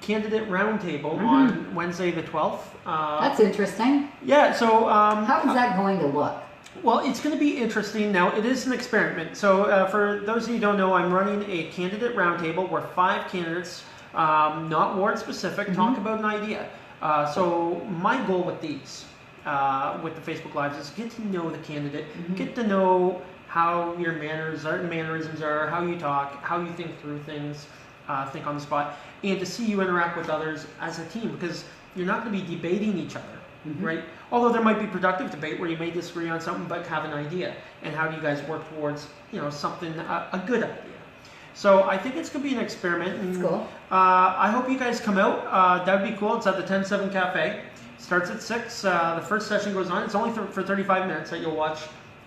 candidate roundtable on Wednesday the 12th. That's interesting. Yeah, so... how is that going to look? Well, it's going to be interesting. Now, it is an experiment. So for those of you who don't know, I'm running a candidate roundtable where 5 candidates, not ward specific, talk about an idea. So my goal with these, with the Facebook Lives, is get to know the candidate, get to know how your mannerisms are, how you talk, how you think through things, think on the spot, and to see you interact with others as a team, because you're not going to be debating each other. Right? Although there might be productive debate where you may disagree on something but have an idea. And how do you guys work towards, something, a good idea? So I think it's going to be an experiment. And, That's cool. I hope you guys come out. That would be cool. It's at the 107 Cafe. Starts at 6. The first session goes on. It's only for 35 minutes that you'll watch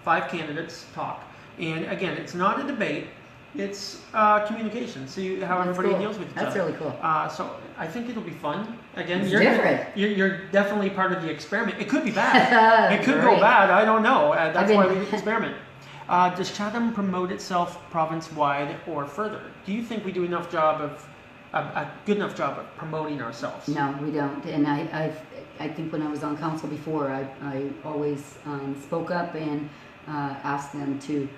5 candidates talk. And again, it's not a debate. It's communication. See how everybody deals with each other. That's really cool. So I think it'll be fun. Again, It's different. You're definitely part of the experiment. It could be bad. It could go bad. I don't know. That's why we experiment. Does Chatham promote itself province-wide or further? Do you think we do enough job of a good enough job of promoting ourselves? No, we don't. And I think when I was on council before, I always spoke up and asked them to,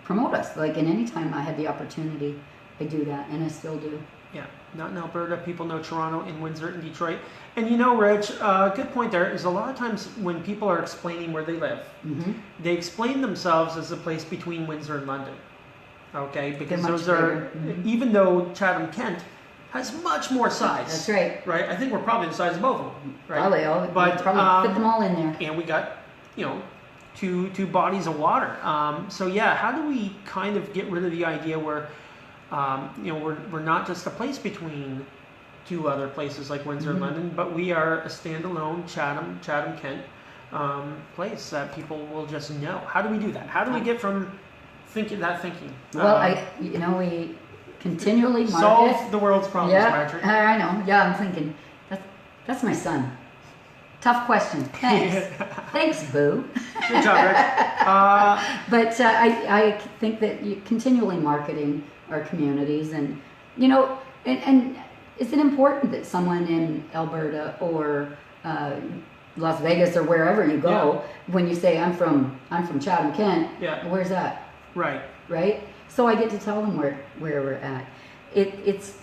promote us. Like, and any time I had the opportunity, I do that, and I still do. Yeah, not in Alberta. People know Toronto and Windsor and Detroit. And Rich, good point there, is a lot of times when people are explaining where they live, they explain themselves as a place between Windsor and London. Okay, because those are, even though Chatham-Kent has much more size. That's right. Right? I think we're probably the size of both of them. Right? Probably fit them all in there. And we got, two bodies of water. So yeah, how do we kind of get rid of the idea where, we're not just a place between 2 other places like Windsor and London, but we are a standalone Chatham-Kent place that people will just know. How do we do that? How do we get from thinking? Well, we continually market. Solve the world's problems, Marjorie. I know. Yeah, I'm thinking that's my son. Tough question. Thanks. Thanks, Boo. Good job, Rick. But I think that you continually marketing our communities, and and is it important that someone in Alberta or Las Vegas or wherever you go, when you say I'm from Chatham-Kent, where's that? Right. Right. So I get to tell them where we're at. It's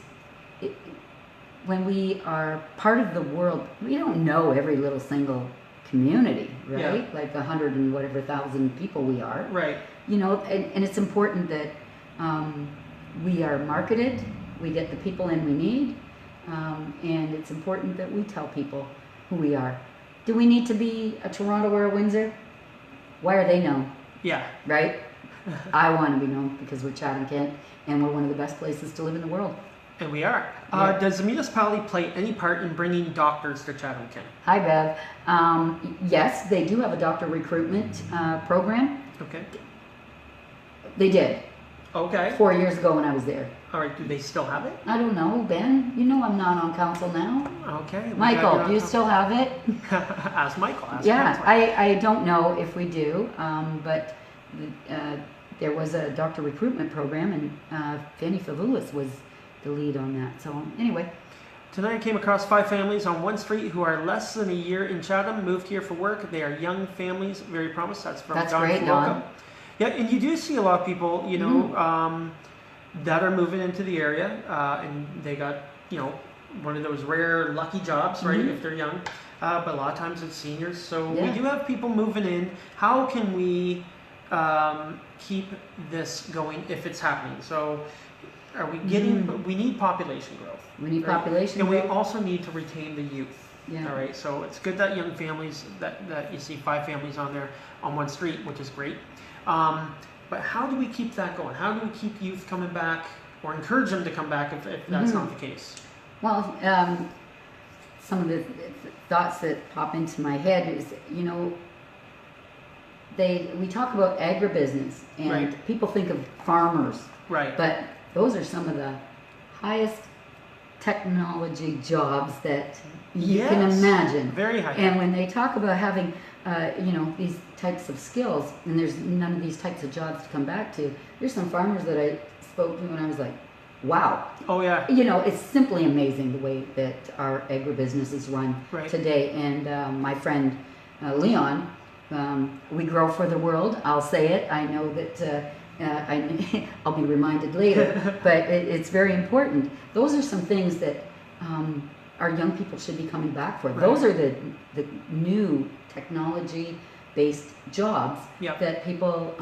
when we are part of the world, we don't know every little single community, right? Yeah. Like 100 and whatever thousand people we are. Right. You know, and it's important that we are marketed, we get the people in we need, and it's important that we tell people who we are. Do we need to be a Toronto or a Windsor? Why are they known? Yeah. Right? I want to be known because we're Chatham-Kent, and we're one of the best places to live in the world. And we are. Yeah. Does the municipality play any part in bringing doctors to Chatham-Kent? Hi, Bev. Yes, they do have a doctor recruitment program. Okay. They did Okay. 4 years ago when I was there. All right. Do they still have it? I don't know, Ben. You know I'm not on council now. Okay. Michael, do you still have it? Ask Michael. Ask Yeah, Michael. I don't know if we do, but there was a doctor recruitment program, and Fanny Favulis was the lead on that. So anyway. Tonight I came across 5 families on one street who are less than a year in Chatham, moved here for work. They are young families, very promised. That's from That's Don great, Fuoco. Don. Yeah, and you do see a lot of people, you know, that are moving into the area, and they got, you know, one of those rare lucky jobs, right, if they're young. But a lot of times it's seniors. So we do have people moving in. How can we keep this going if it's happening? So are we getting, we need population growth. We need right? population And growth. we also need to retain the youth. Yeah. All right, so it's good that young families, that you see 5 families on there on one street, which is great. But how do we keep that going? How do we keep youth coming back or encourage them to come back if that's not the case? Well, some of the thoughts that pop into my head is, you know, we talk about agribusiness, and Right. people think of farmers, Right. but those are some of the highest technology jobs that you can Yes. imagine. Very high. And when they talk about having, you know, these types of skills, and there's none of these types of jobs to come back to, there's some farmers that I spoke to and I was like, wow. Oh yeah. You know, it's simply amazing the way that our agribusiness is run Right. today. And my friend Leon, we grow for the world. I'll say it. I know that I'll be reminded later, but it's very important. Those are some things that our young people should be coming back for. Right. Those are the new technology-based jobs Yep. that people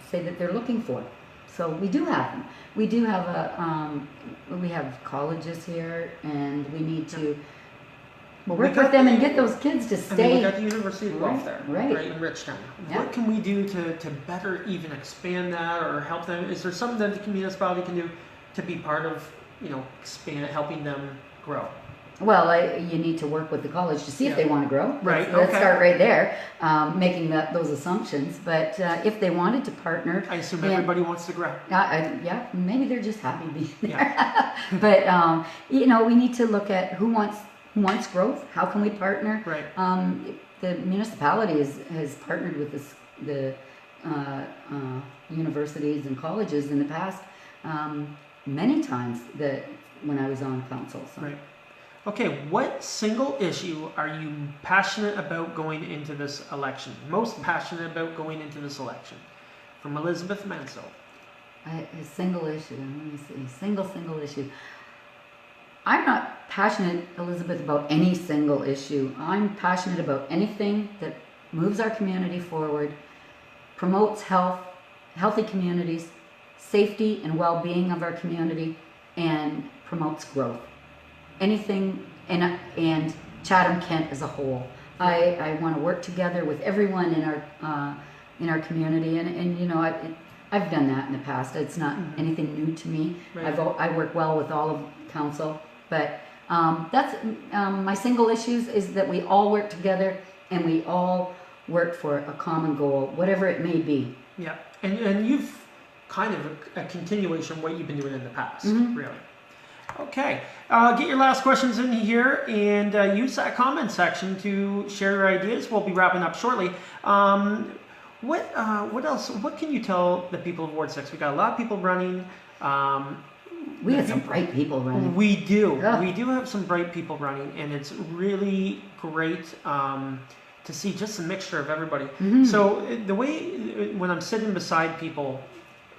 say that they're looking for. So we do have them. We do have we have colleges here, and we need to work with them and get those kids to I mean, stay. we got the University of Guelph there, Right. in Richtown. Yeah. What can we do to better even expand that or help them? Is there something that the municipality can do to be part of, you know, helping them grow? Well, you need to work with the college to see if Yeah. they want to grow. Right, Let's okay. start right there, making those assumptions. But if they wanted to partner, I assume and- everybody wants to grow. yeah, maybe they're just happy being there. But you know, we need to look at who wants growth. How can we partner? Right. The municipality has partnered with the universities and colleges in the past many times that when I was on council. So. Right. Okay, what single issue are you passionate about going into this election? Most passionate about going into this election? From Elizabeth Mansell. A single issue. Let me see. Single issue. I'm not passionate, Elizabeth, about any single issue. I'm passionate about anything that moves our community forward, promotes healthy communities, safety and well-being of our community, and promotes growth. Anything, and Chatham-Kent as a whole. I want to work together with everyone in our community, and you know, I've done that in the past. It's not anything new to me. Right. I work well with all of council, but that's my single issues is that we all work together and we all work for a common goal, whatever it may be. Yeah, and you've kind of a continuation of what you've been doing in the past, really. Okay, get your last questions in here and use that comment section to share your ideas. We'll be wrapping up shortly. What else? What can you tell the people of Ward 6? We got a lot of people running. We had some bright people running. We do. Yeah. We do have some bright people running, and it's really great to see just a mixture of everybody. So the way when I'm sitting beside people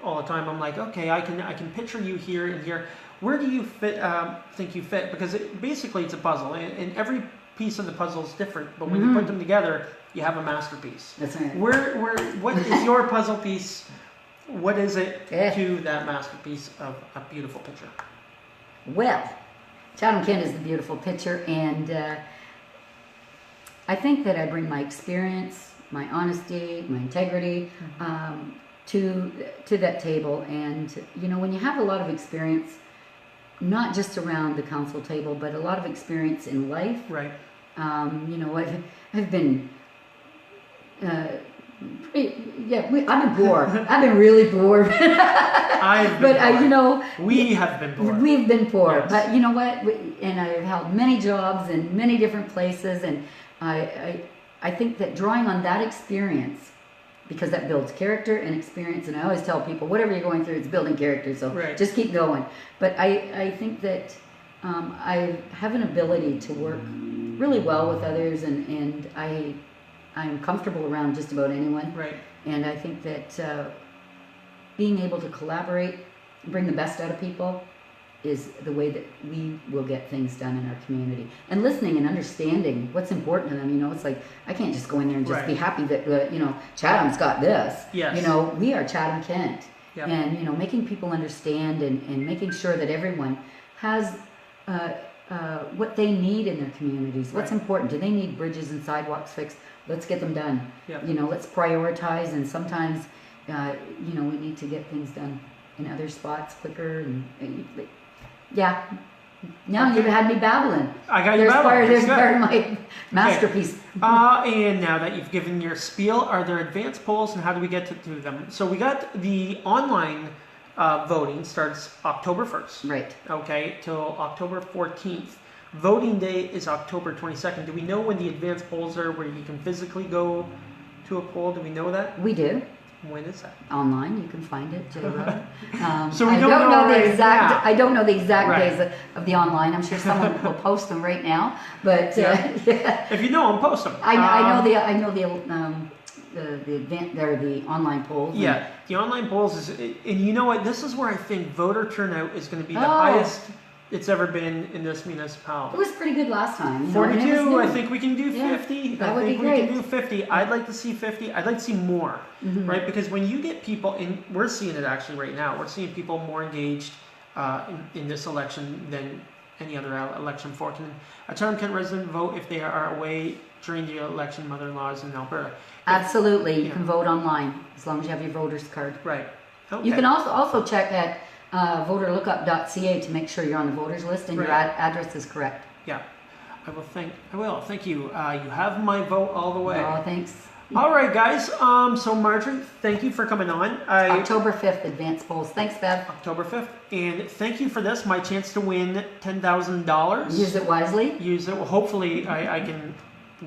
all the time. I'm like, okay, I can picture you here and here. Where do you think you fit? Because basically it's a puzzle, and every piece of the puzzle is different. But when you put them together, you have a masterpiece. That's right. What is your puzzle piece? What is it Yeah. to that masterpiece of a beautiful picture? Well, Chatham Kent is the beautiful picture, and I think that I bring my experience, my honesty, my integrity to that table. And when you have a lot of experience, not just around the council table, but a lot of experience in life. Right. I've been. I've been bored. I've been really bored. We have been bored. We've been poor, Yes. but you know what? And I've held many jobs in many different places, and I think that drawing on that experience, because that builds character and experience, and I always tell people, whatever you're going through, it's building character, so Right. just keep going. But I think that I have an ability to work really well with others, and I'm comfortable around just about anyone. Right. And I think that being able to collaborate, bring the best out of people, is the way that we will get things done in our community. And listening and understanding what's important to them. It's like, I can't just go in there and just Right. be happy that, Chatham's got this. Yes. We are Chatham Kent. Yep. And, making people understand and making sure that everyone has what they need in their communities. What's Right. important? Do they need bridges and sidewalks fixed? Let's get them done. Yep. Let's prioritize, and sometimes, we need to get things done in other spots quicker. Yeah. Now you've had me babbling. I got you babbling. There's That's part of good. my masterpiece. And now that you've given your spiel, are there advanced polls, and how do we get to do them? So we got the online voting starts October 1st. Right. Okay, till October 14th. Voting day is October 22nd. Do we know when the advanced polls are, where you can physically go to a poll? Do we know that? We do. When is that? Online, you can find it. So we I don't know the right exact. now. I don't know the exact Right. days of the online. I'm sure someone will post them right now. But Yeah. yeah. If you know them, post them. I know the event or the online polls. Yeah, the online polls is, and you know what? This is where I think voter turnout is going to be the Oh. highest it's ever been in this municipality. It was pretty good last time. And it was 42. new. I think we can do Yeah, 50. that I would think be we can great. do 50. I'd like to see 50. I'd like to see more, right? Because when you get people, and we're seeing it actually right now. We're seeing people more engaged in this election than any other election for. Can a Chatham Kent resident vote if they are away during the election? Mother-in-laws in Alberta. Absolutely, you Yeah. can vote online as long as you have your voter's card. Right. Okay. You can also check at voterlookup.ca to make sure you're on the voters list and your Right. address is correct. Yeah. I will. Thank you. You have my vote all the way. Oh, thanks. All right, guys. So Marjorie, thank you for coming on. October 5th, advance polls. Thanks, Bev. October 5th. And thank you for this, my chance to win $10,000. Use it wisely. Use it. Well, hopefully I can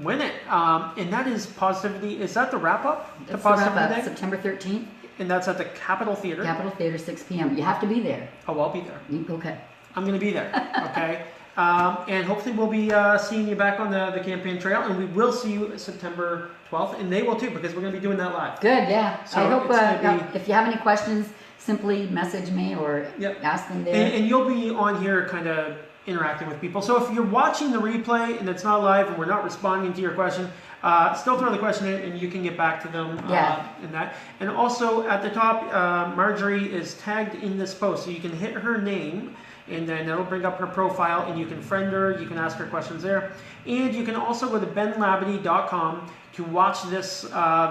win it. And that is Positivity. Is that the wrap-up? That's the wrap Positivity up. Day? September 13th, And that's at the Capitol Theater. Capitol Theater, 6 p.m. You have to be there. Oh, I'll be there. Okay. I'm going to be there. Okay. And hopefully we'll be seeing you back on the campaign trail. And we will see you September 12th. And they will too, because we're going to be doing that live. Good, yeah. So I hope it's gonna be- if you have any questions, simply message me or Yep. ask them there. And you'll be on here kind of interacting with people. So if you're watching the replay and it's not live and we're not responding to your question, still throw the question in and you can get back to them in that. And also at the top, Marjorie is tagged in this post. So you can hit her name and then it'll bring up her profile and you can friend her, you can ask her questions there. And you can also go to benlabadie.com to watch this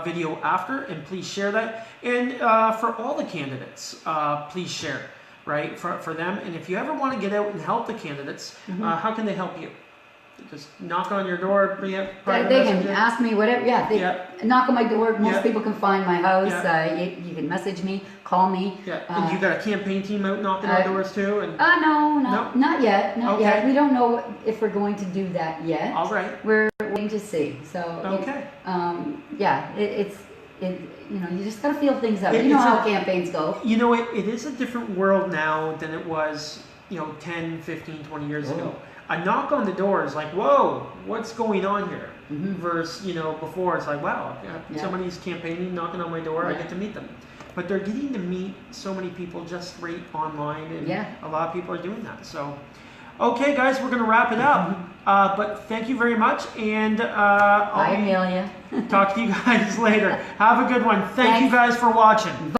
video after, and please share that. And for all the candidates, please share, right, for them. And if you ever want to get out and help the candidates, how can they help you? Just knock on your door, bring up They can ask me whatever. Yeah, knock on my door. Most people can find my house. Yeah. You can message me, call me. Yeah, and you got a campaign team out knocking on doors too. And No, not yet. Not Okay. yet. We don't know if we're going to do that yet. all right, We're waiting to see. So okay. It's you just gotta feel things out. It- You know it's how a- campaigns go. You know, it is a different world now than it was, 10, 15, 20 years ago. A knock on the door is like, whoa, what's going on here? Versus, before it's like, wow, Yeah. somebody's campaigning, knocking on my door, I Yeah. get to meet them. but they're getting to meet so many people just right online, and a lot of people are doing that. So, okay, guys, we're going to wrap it up. But thank you very much, and Bye, Amelia. talk to you guys later. Have a good one. Thank you guys for watching.